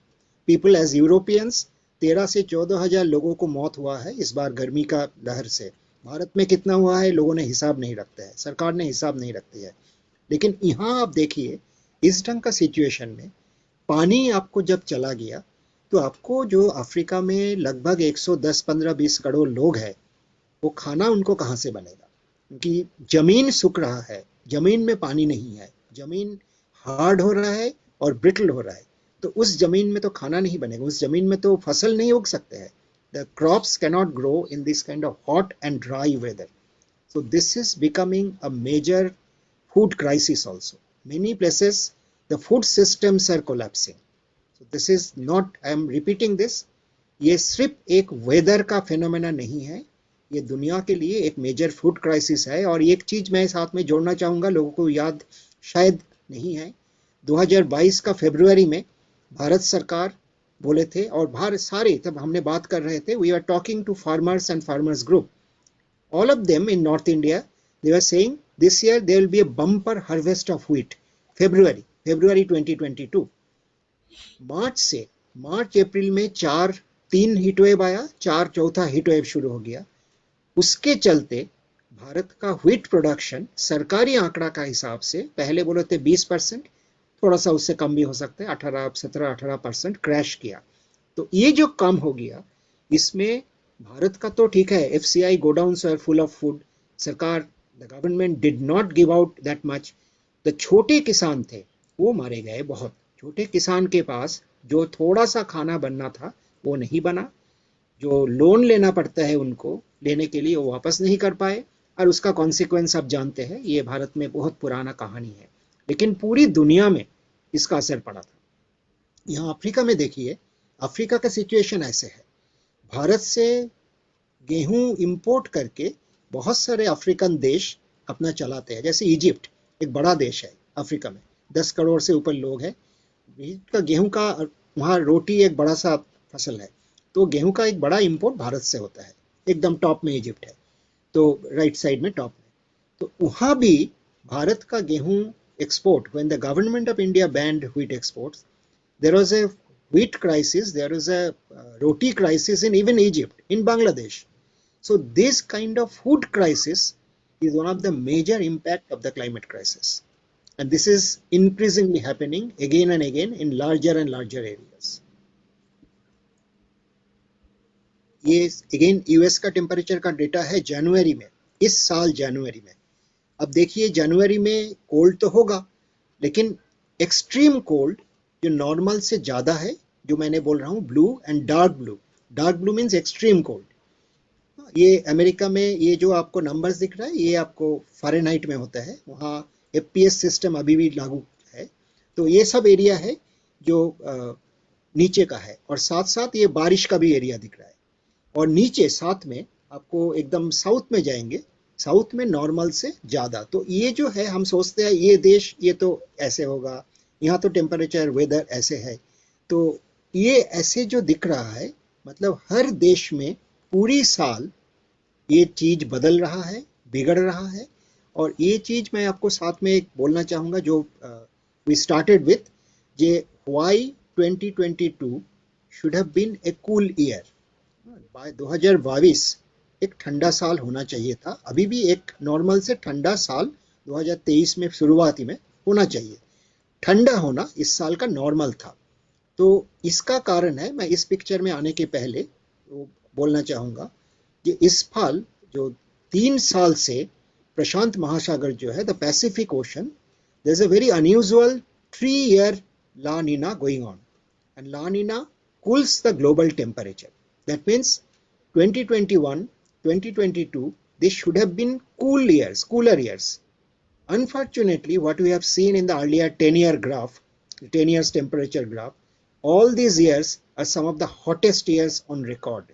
people as Europeans, 13 से 14,000 लोगों को मौत हुआ है इस बार गर्मी का लहर से। भारत में कितना हुआ है लोगों ने हिसाब नहीं रखते हैं, सरकार ने हिसाब नहीं रखती है। लेकिन यहाँ आप देखिए, इस ढंग का सिचुएशन में पानी आपको जब चला गया, तो आपको जो अफ्रीका में लगभग 110, 15, 20 करोड़ लोग हैं, वो खाना उनको कहाँ से बनेगा? क्योंकि जमीन सूख रहा है, जमीन में पानी नहीं है, जमीन हार्ड हो रहा है और ब्रिटल हो रहा है, तो उस जमीन में तो खाना नहीं बनेगा, उस जमीन में तो फसल नहीं उग सकते हैं। The crops cannot grow in this kind of hot and dry weather. So this is becoming a major food crisis also. Many places the food systems are collapsing. So this is not, I am repeating this, ये सिर्फ एक weather का phenomena नहीं है, ये दुनिया के लिए एक मेजर फूड क्राइसिस है। और एक चीज मैं साथ में जोड़ना चाहूंगा, लोगों को याद शायद नहीं है, 2022 का फरवरी में भारत सरकार बोले थे, और भारत सारे, तब हमने बात कर रहे थे, we are talking to farmers and farmers group, all of them in North India, they were saying this year there will be a bumper harvest of wheat. February 2022. मार्च अप्रैल में 3 हीट वेव आया, 4 हीट वेव शुरू हो गया। उसके चलते भारत का wheat production सरकारी आंकड़ा का हिसाब से, पहले बोले थे 20%, थोड़ा सा उससे कम भी हो सकता है, 17-18% क्रैश किया। तो ये जो कम हो गया, इसमें भारत का तो ठीक है, FCI godowns are full of food, सरकार, the government did not give out that much. The छोटे किसान थे वो मारे गए बहुत, छोटे किसान के पास जो थोड़ा सा खाना बनना था वो नहीं बना, जो लोन लेना पड़ता है उनको लेने के लिए वो वापस नहीं कर पाए, और उसका कॉन्सिक्वेंस आप जानते हैं, ये भारत में बहुत पुराना कहानी है, लेकिन पूरी दुनिया में इसका असर पड़ा था। यहाँ अफ्रीका में देखिए, अफ्रीका का सिचुएशन ऐसे है, भारत से गेहूं इंपोर्ट करके बहुत सारे अफ्रीकन देश अपना चलाते हैं, जैसे इजिप्ट एक बड़ा देश है अफ्रीका में, 10 करोड़ से ऊपर लोग हैं। गेहूं का वहाँ रोटी एक बड़ा सा फसल है, तो गेहूं का एक बड़ा इंपोर्ट भारत से होता है, एकदम टॉप में इजिप्ट है, तो राइट साइड में टॉप में। तो वहाँ भी भारत का गेहूं export, when the government of India banned wheat exports, there was a wheat crisis, there is a roti crisis in even Egypt, in Bangladesh. So this kind of food crisis is one of the major impact of the climate crisis, and this is increasingly happening again and again in larger and larger areas. ये again US का temperature का data है जनवरी में, इस साल जनवरी में। अब देखिए जनवरी में कोल्ड तो होगा, लेकिन एक्सट्रीम कोल्ड जो नॉर्मल से ज्यादा है, जो मैंने बोल रहा हूँ blue and dark blue, dark blue means extreme cold. ये अमेरिका में ये जो आपको नंबर्स दिख रहा है ये आपको फ़ारेनहाइट में होता है, वहाँ एफपीएस सिस्टम अभी भी लागू है. तो ये सब एरिया है जो नीचे का है, और साथ साथ ये बारिश का भी एरिया दिख रहा है. और नीचे साथ में आपको एकदम साउथ में जाएंगे, साउथ में नॉर्मल से ज़्यादा. तो ये जो है हम सोचते हैं ये देश ये तो ऐसे होगा, यहाँ तो टेम्परेचर वेदर ऐसे है. तो ये ऐसे जो दिख रहा है मतलब हर देश में पूरी साल ये चीज बदल रहा है, बिगड़ रहा है. और ये चीज मैं आपको साथ में एक बोलना चाहूंगा जो we started with J why 2022 should have been a cool year. By 2022 एक ठंडा साल होना चाहिए था. अभी भी एक नॉर्मल से ठंडा साल 2023 में शुरुआती में होना चाहिए. ठंडा होना इस साल का नॉर्मल था. तो इसका कारण है, मैं इस पिक्चर में आने के पहले तो बोलना चाहूँगा कि इस साल जो 3 साल से प्रशांत महासागर जो है the Pacific Ocean, there is a very unusual 3-year La Nina going on, and La Nina cools the global temperature. That means 2021, 2022, this should have been cooler years. Unfortunately, what we have seen in the earlier 10-year graph, 10 years temperature graph, all these years are some of the hottest years on record.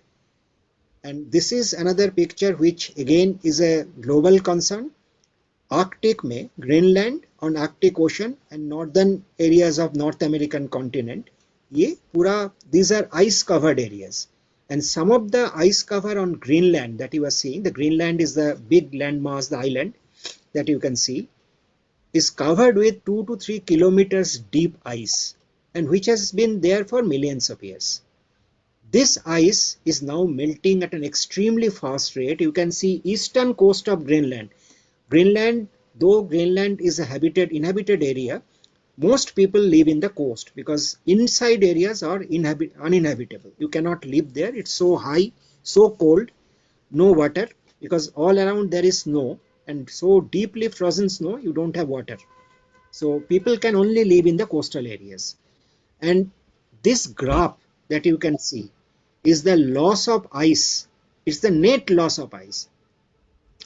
And this is another picture which again is a global concern. Arctic में Greenland on Arctic Ocean and northern areas of North American continent, ये पूरा, these are ice covered areas. And some of the ice cover on Greenland that you are seeing, the Greenland is the big landmass, the island that you can see, is covered with 2 to 3 kilometers deep ice, and which has been there for millions of years. This ice is now melting at an extremely fast rate. You can see eastern coast of Greenland. Greenland, though Greenland is a inhabited area, most people live in the coast because inside areas are uninhabitable. You cannot live there. It's so high, so cold, no water, because all around there is snow, and so deeply frozen snow you don't have water. So people can only live in the coastal areas. And this graph that you can see is the loss of ice. It's the net loss of ice.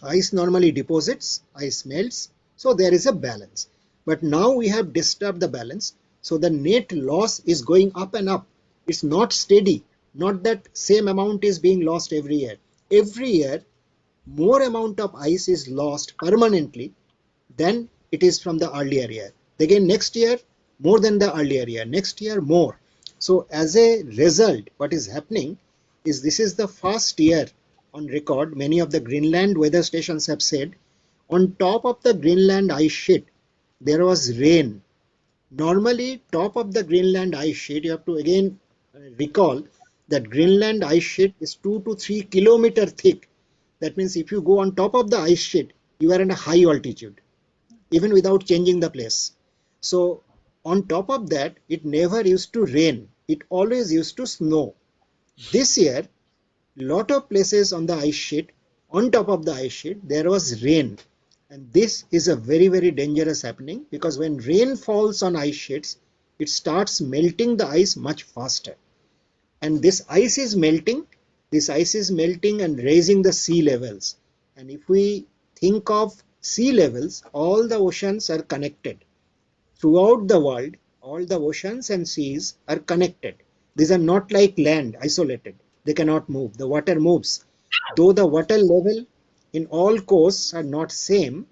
Ice normally deposits, ice melts, so there is a balance. But now we have disturbed the balance, so the net loss is going up and up. It's not steady, not that same amount is being lost every year. Every year, more amount of ice is lost permanently than it is from the earlier year. Again, next year, more than the earlier year, next year, more. So as a result, what is happening is this is the first year on record, many of the Greenland weather stations have said, on top of the Greenland ice sheet, there was rain. Normally, top of the Greenland ice sheet, you have to again recall that Greenland ice sheet is 2 to 3 kilometer thick. That means if you go on top of the ice sheet, you are in a high altitude, even without changing the place. So on top of that, it never used to rain. It always used to snow. This year, lot of places on the ice sheet, on top of the ice sheet, there was rain. And this is a very, very dangerous happening, because when rain falls on ice sheets, it starts melting the ice much faster. And this ice is melting and raising the sea levels. And if we think of sea levels, all the oceans are connected. Throughout the world, all the oceans and seas are connected. These are not like land, isolated. They cannot move. The water moves. Though the water level in all coasts are not same,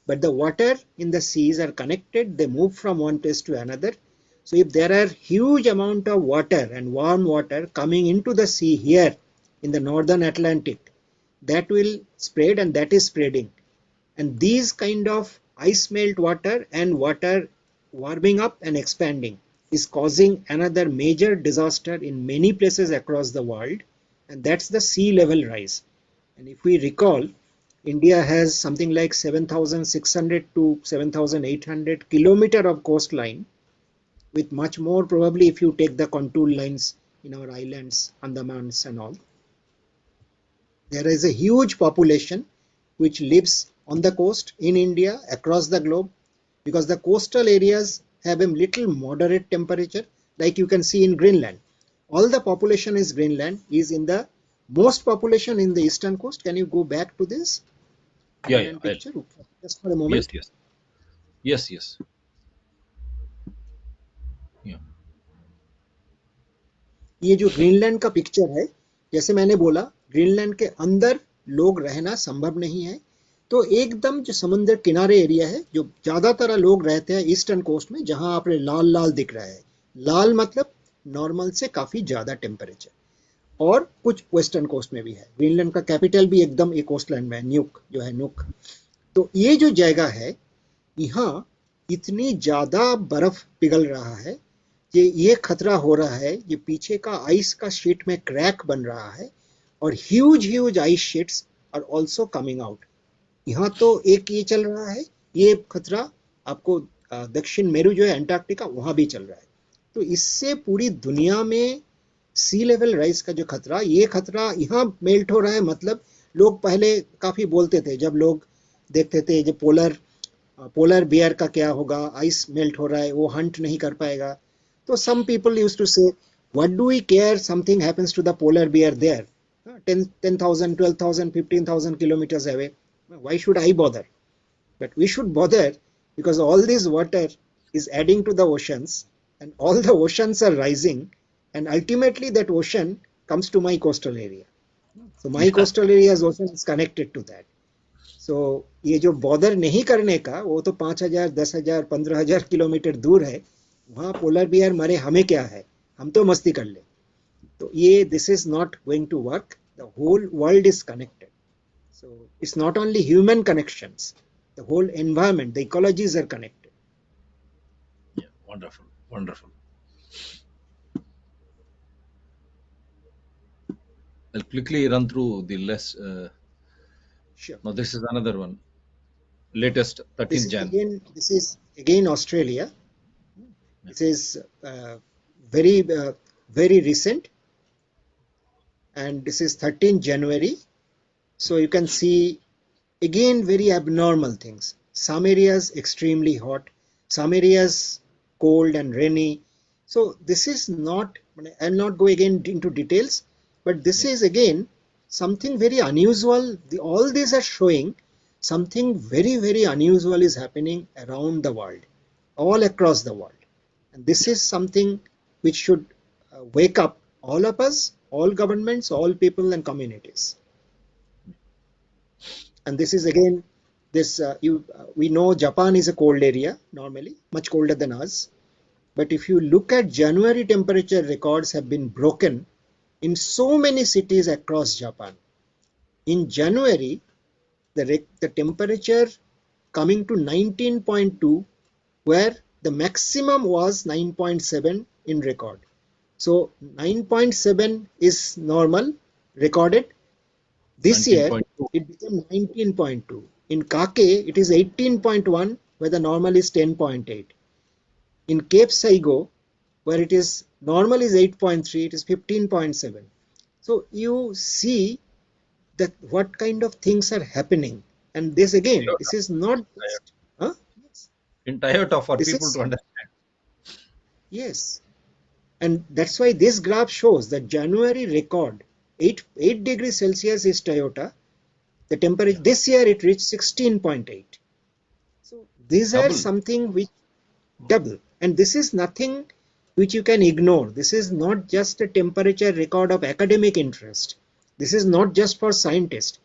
but the water in the seas are connected. They move from one place to another. So if there are huge amount of water and warm water coming into the sea here in the northern Atlantic, that will spread, and that is spreading. And these kind of ice melt water and water warming up and expanding is causing another major disaster in many places across the world, and that's the sea level rise. And if we recall, India has something like 7,600 to 7,800 kilometer of coastline, with much more probably if you take the contour lines in our islands, Andamans and all. There is a huge population which lives on the coast in India, across the globe, because the coastal areas have a little moderate temperature, like you can see in Greenland. all the population is Greenland is in the most population in the eastern coast. Can you go back to this Yeah, Greenland yeah. picture just for a Yes, moment? yes, yes, yes. Yeah. ये जो Greenland का picture है, जैसे मैंने बोला Greenland के अंदर लोग रहना संभव नहीं है, तो एकदम जो समुद्र किनारे एरिया है जो ज्यादातर लोग रहते हैं ईस्टर्न कोस्ट में, जहां आपने लाल लाल दिख रहा है, लाल मतलब नॉर्मल से काफी ज्यादा टेम्परेचर, और कुछ वेस्टर्न कोस्ट में भी है। ग्रीनलैंड का कैपिटल भी एकदम एक कोस्टलैंड में है, न्यूक जो है नुक। तो ये जो जगह है, यहाँ इतनी ज्यादा बर्फ पिघल रहा है, ये खतरा हो रहा है, ये पीछे का आइस का शीट में क्रैक बन रहा है, और huge huge ice sheets are also coming out. यहाँ तो एक ये चल रहा है, ये खतरा आपको दक्षिण मेरू जो है अंटार्कटिका, वहां भी चल रहा है। तो इससे पूरी दुनिया में सी लेवल राइज का जो खतरा, ये खतरा यहाँ मेल्ट हो रहा है। मतलब लोग पहले काफी बोलते थे, जब लोग देखते थे जो पोलर बियर का क्या होगा, आइस मेल्ट हो रहा है, वो हंट नहीं कर पाएगा। तो some people used to say, what do we care, something happens to the polar bear there, 10,000, 12,000, 15,000 kilometers away, why should I bother? But we should bother, because all this water is adding to the oceans, and all the oceans are rising, and ultimately that ocean comes to my coastal area. So my Yeah. coastal area's ocean is connected to that. So ये जो border नहीं करने का, वो तो 5,000, 10,000, 15,000 kilometre दूर है, वहां पोलर बियर मरे, हमें क्या है, हम तो मस्ती कर ले। तो ये this is not going to work, the whole world is connected, so it's not only human connections, the whole environment, the ecologies are connected. Yeah. Wonderful, wonderful. I'll quickly run through the less. Sure. Now, this is another one. Latest 13th Jan. This is again Australia. This is very very recent, and this is 13th January. So you can see again very abnormal things. Some areas extremely hot, some areas cold and rainy. So this is not, I'll not go again into details, but this is again something very unusual. All these are showing something very, very unusual is happening around the world, all across the world. And this is something which should wake up all of us, all governments, all people and communities. And this is again this we know Japan is a cold area normally, much colder than us, but if you look at January, temperature records have been broken in so many cities across Japan. In January, the temperature coming to 19.2, where the maximum was 9.7 in record. So 9.7 is normal recorded. This year 19.2. it became 19.2. In Kake it is 18.1, where the normal is 10.8. In Cape Saigo, where it is normal is 8.3, it is 15.7. So you see that what kind of things are happening. And this again, this is not just, huh? Yes. In Toyota for This people is, to understand. yes. And that's why this graph shows that January record 8 degrees Celsius is Toyota. The temperature this year it reached 16.8. So these are Double. something which double, and this is nothing which you can ignore. This is not just a temperature record of academic interest. This is not just for scientists,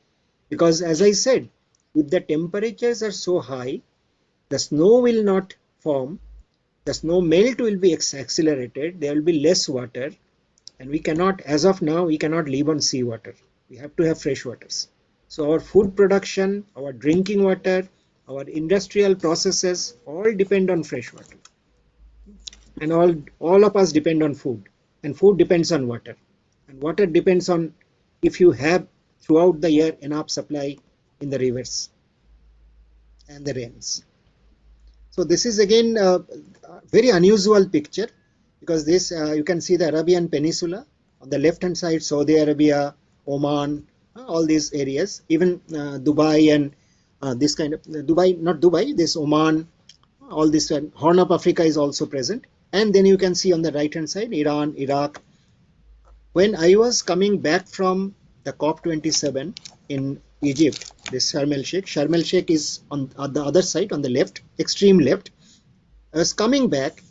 because as I said, if the temperatures are so high, the snow will not form, the snow melt will be accelerated, there will be less water, and we cannot, as of now, we cannot live on seawater. We have to have fresh waters. So our food production, our drinking water, our industrial processes all depend on fresh water. And all of us depend on food. And food depends on water. And water depends on if you have throughout the year enough supply in the rivers and the rains. So this is again a very unusual picture, because this you can see the Arabian Peninsula on the left hand side, Saudi Arabia, Oman, all these areas, even Dubai and this kind of Dubai, not Dubai, this Oman, all this Horn of Africa is also present. And then you can see on the right hand side Iran, Iraq, when I was coming back from the COP27 in Egypt, this Sharm el Sheikh is on the other side, on the left, extreme left. I was coming back.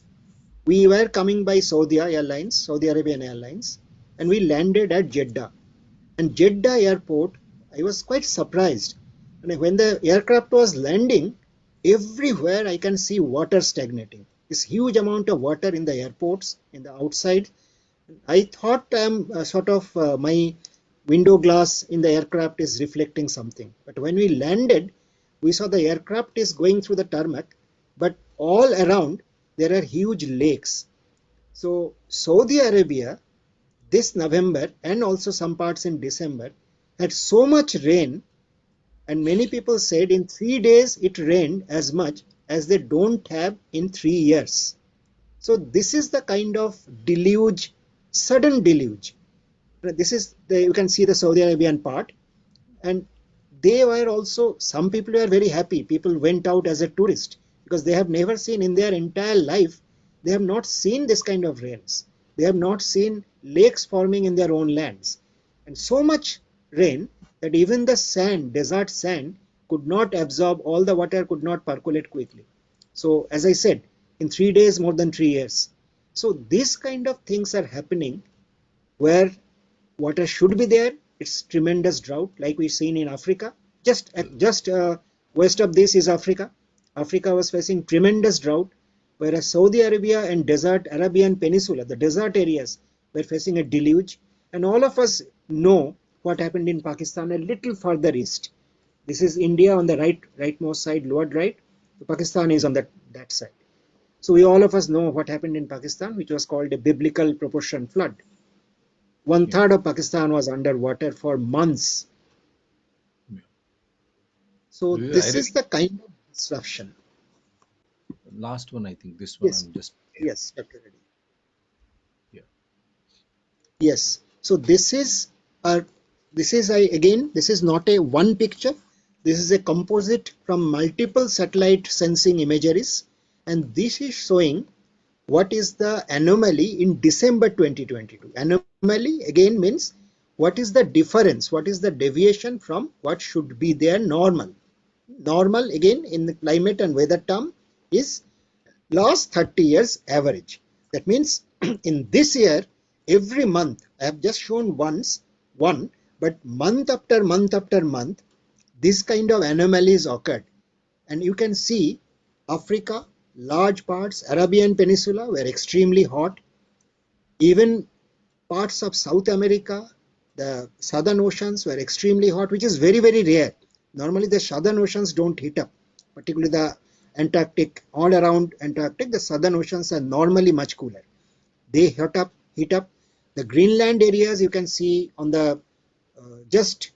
We were coming by Saudi Arabian Airlines, and we landed at Jeddah. And Jeddah airport, I was quite surprised. And when the aircraft was landing, everywhere I can see water stagnating. This huge amount of water in the airports, in the outside. I thought my window glass in the aircraft is reflecting something. But when we landed, we saw the aircraft is going through the tarmac, but all around there are huge lakes. So Saudi Arabia this November and also some parts in December had so much rain, and many people said in 3 days it rained as much as they don't have in 3 years. So this is the kind of deluge, sudden deluge. This is you can see the Saudi Arabian part, and they were also, some people were very happy. People went out as a tourist because they have never seen in their entire life, they have not seen this kind of rains. They have not seen lakes forming in their own lands. And so much rain that even the sand, desert sand, could not absorb all the water, could not percolate quickly. So as I said, in 3 days, more than 3 years. So these kind of things are happening where water should be there. It's tremendous drought like we've seen in Africa. Just west of this is Africa. Africa was facing tremendous drought, whereas Saudi Arabia and desert Arabian Peninsula, the desert areas, were facing a deluge. And all of us know what happened in Pakistan a little further east. This is India on the rightmost side, lower right. Pakistan is on that side. So we all of us know what happened in Pakistan, which was called a biblical proportion flood. 1/3 of Pakistan was underwater for months. So this is the kind of disruption. Last one, I think this one. Yes, I'm just yes, Dr. Reddy. Yeah. Yes. So this is not a one picture. This is a composite from multiple satellite sensing imageries, and this is showing what is the anomaly in December 2022. Anomaly again means what is the difference, what is the deviation from what should be their normal. Normal again in the climate and weather term is last 30 years average. That means in this year, every month, I have just shown one, but month after month after month, this kind of anomalies occurred. And you can see Africa, large parts, Arabian Peninsula were extremely hot. Even parts of South America, the southern oceans were extremely hot, which is very, very rare. Normally the southern oceans don't heat up, particularly the Antarctic, all around Antarctic, the southern oceans are normally much cooler. They heat up. The Greenland areas you can see on the just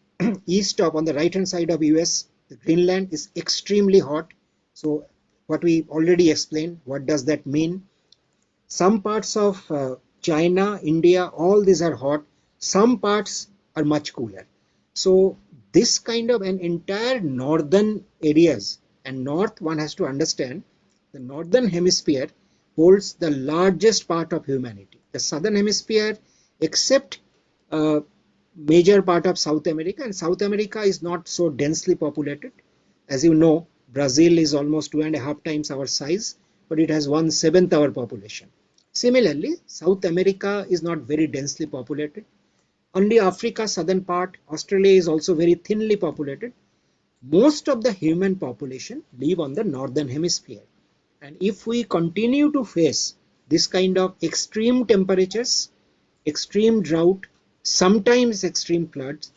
east of, on the right hand side of US, the Greenland is extremely hot. So what we already explained, what does that mean? Some parts of China, India, all these are hot. Some parts are much cooler. So this kind of an entire northern areas, and north, one has to understand, the northern hemisphere holds the largest part of humanity. The southern hemisphere, except major part of South America, and South America is not so densely populated. As you know, Brazil is almost 2.5 times our size, but it has 1/7 our population. Similarly, South America is not very densely populated. Only Africa, southern part, Australia is also very thinly populated. Most of the human population live on the northern hemisphere. And if we continue to face this kind of extreme temperatures, extreme drought, sometimes extreme floods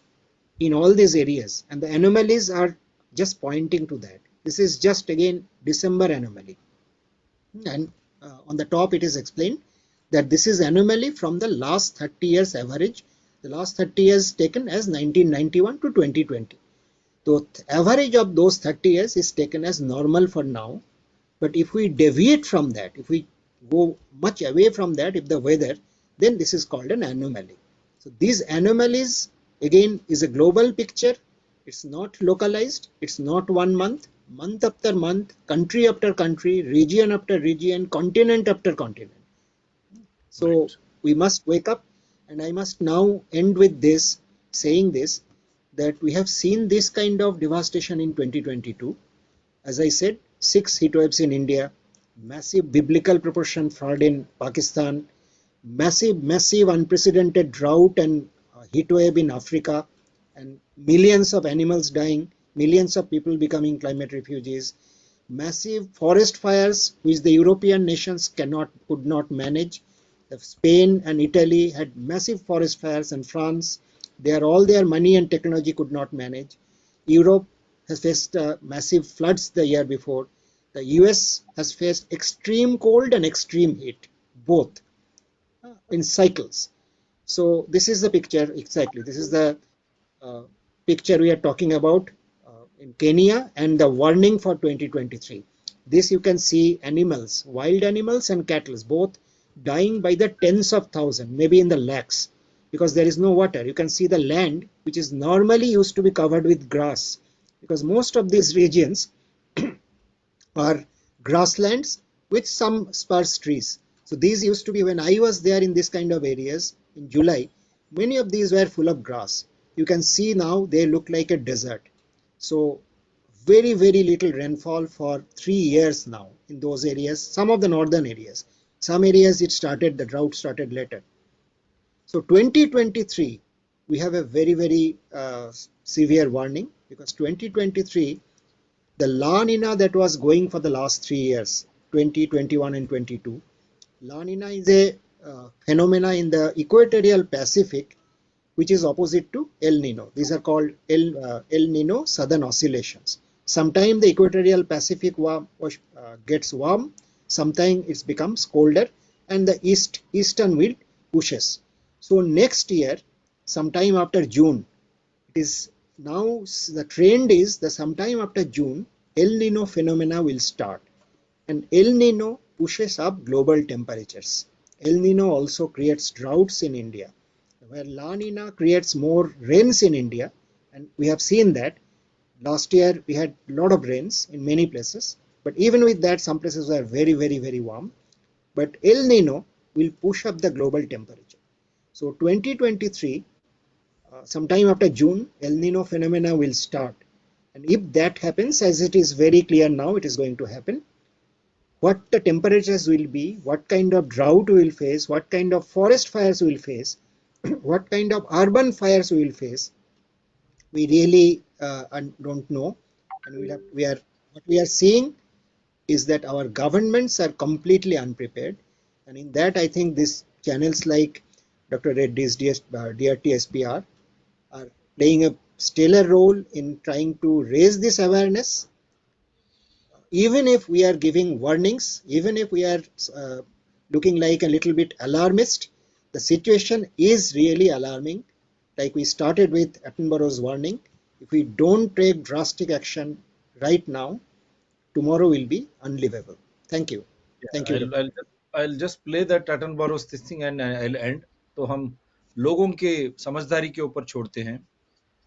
in all these areas, and the anomalies are just pointing to that. This is just again December anomaly. And on the top it is explained that this is anomaly from the last 30 years average. The last 30 years taken as 1991 to 2020. So average of those 30 years is taken as normal for now. But if we deviate from that, if we go much away from that, if the weather, then this is called an anomaly. So these anomalies again is a global picture. It's not localized. It's not 1 month, month after month, country after country, region after region, continent after continent. So we must wake up And I must now end with this, saying this, that we have seen this kind of devastation in 2022. As I said, 6 heat waves in India, massive biblical proportion flood in Pakistan, massive unprecedented drought and heat wave in Africa, and millions of animals dying, millions of people becoming climate refugees, massive forest fires which the European nations could not manage. Spain and Italy had massive forest fires, and France, all their money and technology could not manage. Europe has faced massive floods the year before. The US has faced extreme cold and extreme heat, both in cycles. So this is the picture exactly. This is the uh, picture we are talking about in Kenya, and the warning for 2023. This you can see animals, wild animals and cattle, both dying by the tens of thousands, maybe in the lakhs, because there is no water. You can see the land, which is normally used to be covered with grass, because most of these regions are grasslands with some sparse trees. So these used to be, when I was there in this kind of areas in July, many of these were full of grass. You can see now they look like a desert. So very little rainfall for 3 years now in those areas, some of the northern areas. Some areas the drought started later. So 2023, we have a very severe warning, because 2023, the La Nina that was going for the last 3 years, 2021 and 22, La Nina is a phenomena in the equatorial Pacific, which is opposite to El Nino. These are called El Nino southern oscillations. Sometimes the equatorial Pacific gets warm, sometimes it becomes colder, and the eastern wind pushes. So next year, sometime after June, it is now the trend is that sometime after June, El Nino phenomena will start, and El Nino pushes up global temperatures. El Nino also creates droughts in India, where La Nina creates more rains in India, and we have seen that last year we had a lot of rains in many places, but even with that, some places were very warm. But El Nino will push up the global temperature. So 2023, sometime after June, El Nino phenomena will start. And if that happens, as it is very clear now, it is going to happen, what the temperatures will be, what kind of drought we will face, what kind of forest fires we will face, what kind of urban fires we will face, we really don't know. And what we are seeing is that our governments are completely unprepared. And in that, I think these channels like Dr. Reddy's DRT SPR are playing a stellar role in trying to raise this awareness. Even if we are giving warnings, even if we are looking like a little bit alarmist, the situation is really alarming. Like we started with Attenborough's warning, if we don't take drastic action right now, tomorrow will be unlivable. Thank you. Yeah, Thank you, Dr. I'll just play that Attenborough's this thing and I'll end. तो हम लोगों के समझदारी के ऊपर छोड़ते हैं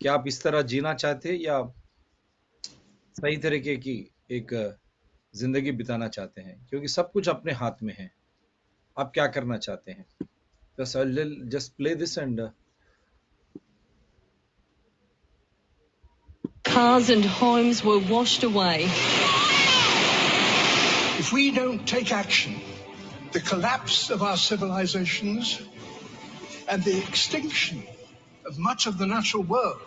कि आप इस तरह जीना चाहते हैं या सही तरीके की एक जिंदगी बिताना चाहते हैं, क्योंकि सब कुछ अपने हाथ में है। आप क्या करना चाहते हैं? I'll just play this and Cars and homes were washed away. If we don't take action, the collapse of our civilizations and the extinction of much of the natural world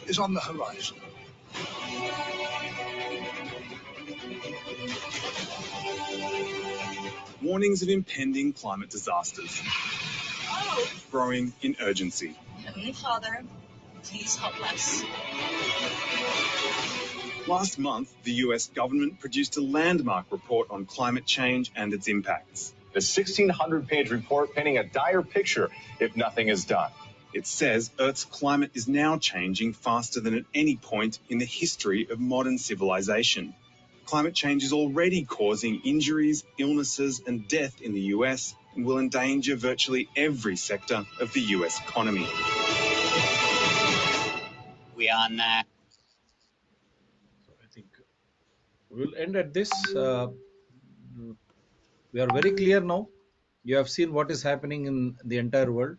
is on the horizon. Warnings of impending climate disasters growing in urgency. Heavenly Father, please help us. Last month, the US government produced a landmark report on climate change and its impacts. The 1,600-page report painting a dire picture if nothing is done. It says Earth's climate is now changing faster than at any point in the history of modern civilization. Climate change is already causing injuries, illnesses, and death in the US and will endanger virtually every sector of the US economy. We are now. so I think we'll end at this. We are very clear now. You have seen what is happening in the entire world.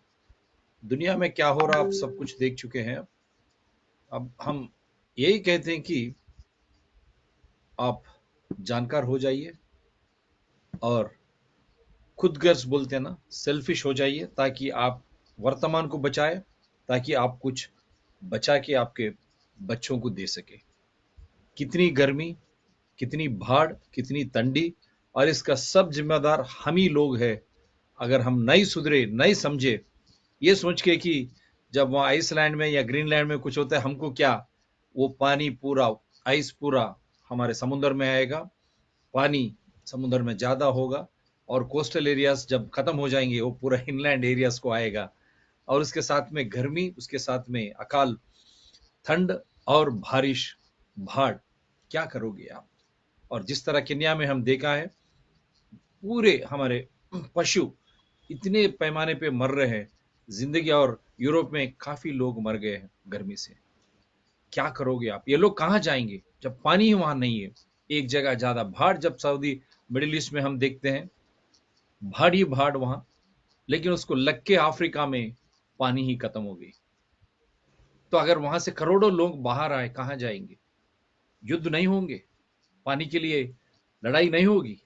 दुनिया में क्या हो रहा आप सब कुछ देख चुके हैं। अब हम यही कहते हैं कि आप जानकार हो जाइए और खुदगर्ज बोलते हैं ना, सेल्फिश हो जाइए, ताकि आप वर्तमान को बचाए, ताकि आप कुछ बचा के आपके बच्चों को दे सके। कितनी गर्मी, कितनी भाड़, कितनी ठंडी, और इसका सब जिम्मेदार हम ही लोग हैं। अगर हम नहीं सुधरे, नहीं समझे, ये सोच के कि जब वहाँ आइसलैंड में या ग्रीनलैंड में कुछ होता है हमको क्या, वो पानी पूरा, आइस पूरा हमारे समुद्र में आएगा, पानी समुद्र में ज्यादा होगा, और कोस्टल एरियाज जब खत्म हो जाएंगे वो पूरा इनलैंड एरियाज को आएगा, और उसके साथ में गर्मी, उसके साथ में अकाल, ठंड और बारिश, भाड़, क्या करोगे आप। और जिस तरह केन्या में हम देखा है, पूरे हमारे पशु इतने पैमाने पे मर रहे हैं जिंदगी, और यूरोप में काफी लोग मर गए हैं गर्मी से। क्या करोगे आप, ये लोग कहाँ जाएंगे जब पानी ही वहां नहीं है। एक जगह ज्यादा भाड़, जब सऊदी मिडिल ईस्ट में हम देखते हैं भाड़ ही भाड़ वहां, लेकिन उसको लग के अफ्रीका में पानी ही खत्म हो गई। तो अगर वहां से करोड़ों लोग बाहर आए, कहाँ जाएंगे। युद्ध नहीं होंगे, पानी के लिए लड़ाई नहीं होगी,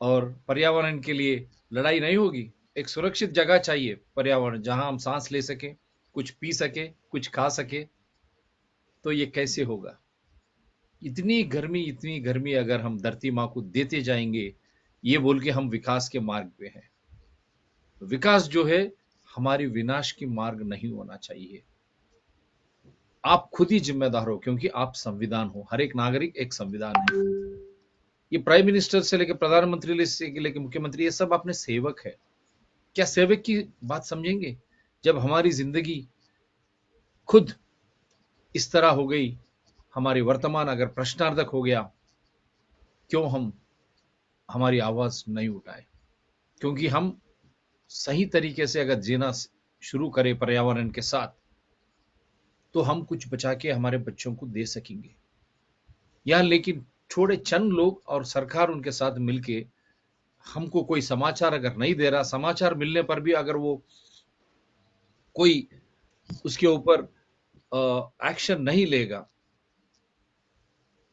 और पर्यावरण के लिए लड़ाई नहीं होगी। एक सुरक्षित जगह चाहिए पर्यावरण, जहां हम सांस ले सके, कुछ पी सके, कुछ खा सके। तो ये कैसे होगा। इतनी गर्मी अगर हम धरती माँ को देते जाएंगे, ये बोल के हम विकास के मार्ग पे हैं। विकास जो है हमारी विनाश की मार्ग नहीं होना चाहिए। आप खुद ही जिम्मेदार हो, क्योंकि आप संविधान हो। हर एक नागरिक एक संविधान है। ये प्राइम मिनिस्टर से लेकर प्रधानमंत्री से लेकर मुख्यमंत्री, ये सब अपने सेवक है। क्या सेवक की बात समझेंगे जब हमारी जिंदगी खुद इस तरह हो गई, हमारी वर्तमान अगर प्रश्नार्थक हो गया, क्यों हम हमारी आवाज नहीं उठाए। क्योंकि हम सही तरीके से अगर जीना शुरू करें पर्यावरण के साथ, तो हम कुछ बचा के हमारे बच्चों को दे सकेंगे। या लेकिन थोड़े चंद लोग और सरकार उनके साथ मिलके हमको कोई समाचार अगर नहीं दे रहा, समाचार मिलने पर भी अगर वो कोई उसके ऊपर एक्शन नहीं लेगा,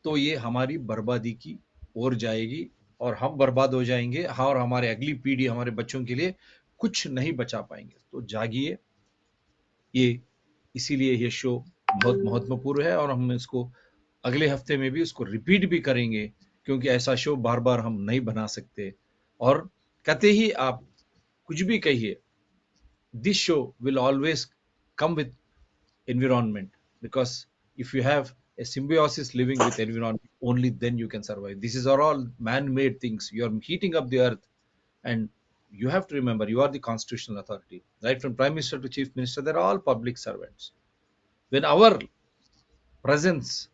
तो ये हमारी बर्बादी की ओर जाएगी, और हम बर्बाद हो जाएंगे, और हमारे अगली पीढ़ी, हमारे बच्चों के लिए कुछ नहीं बचा पाएंगे। तो जागिए। ये इसीलिए ये शो बहुत महत्वपूर्ण है, और हम इसको अगले हफ्ते में भी उसको रिपीट भी करेंगे, क्योंकि ऐसा शो बार बार हम नहीं बना सकते। और कहते ही आप कुछ भी कहिए, this show will always come with environment, because if you have a symbiosis living with environment, only then you can survive. This is are all man-made things. You are heating up the earth, and you have to remember you are the constitutional authority, right from prime minister to chief minister. They're all public servants. When our presence,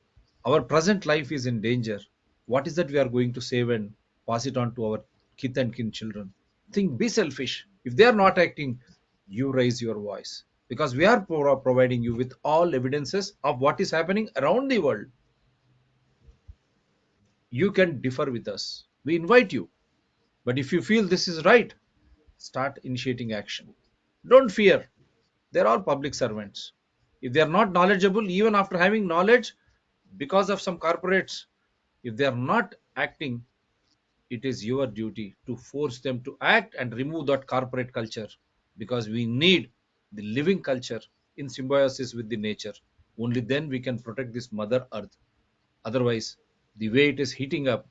our present life is in danger, what is that we are going to save and pass it on to our kith and kin children? Think, be selfish. If they are not acting, you raise your voice, because we are providing you with all evidences of what is happening around the world. You can differ with us. We invite you. But if you feel this is right, start initiating action. Don't fear. They're all public servants. If they are not knowledgeable, even after having knowledge, because of some corporates, if they are not acting, it is your duty to force them to act and remove that corporate culture, because we need the living culture in symbiosis with the nature. Only then we can protect this mother earth. Otherwise, the way it is heating up,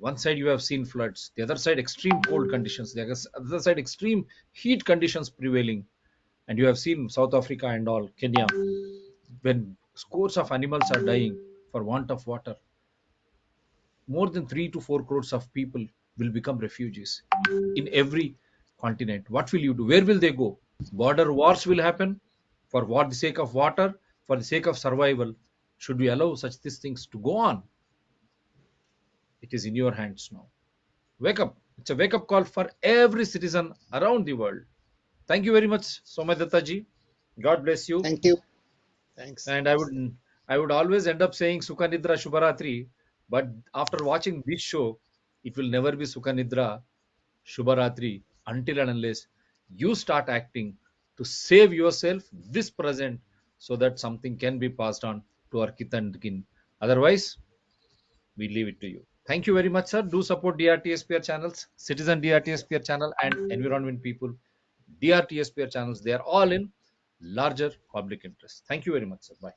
one side you have seen floods, the other side extreme cold conditions, the other side extreme heat conditions prevailing, and you have seen South Africa and all, Kenya, when scores of animals are dying for want of water. More than 3 to 4 crores of people will become refugees in every continent. What will you do? Where will they go? Border wars will happen for what, the sake of water, for the sake of survival. Should we allow such these things to go on? It is in your hands now. Wake up. It's a wake up call for every citizen around the world. Thank you very much, Soumya Dutta ji. God bless you. Thank you. Thanks. And I would always end up saying Sukha Nidra Shubharatri, but after watching this show, it will never be Sukha Nidra Shubharatri until and unless you start acting to save yourself this present so that something can be passed on to our kith and kin. Otherwise, we leave it to you. Thank you very much, sir. Do support DRTSPR channels, Citizen DRTSPR channel, and Environment People DRTSPR channels. They are all in larger public interest. Thank you very much, sir. Bye.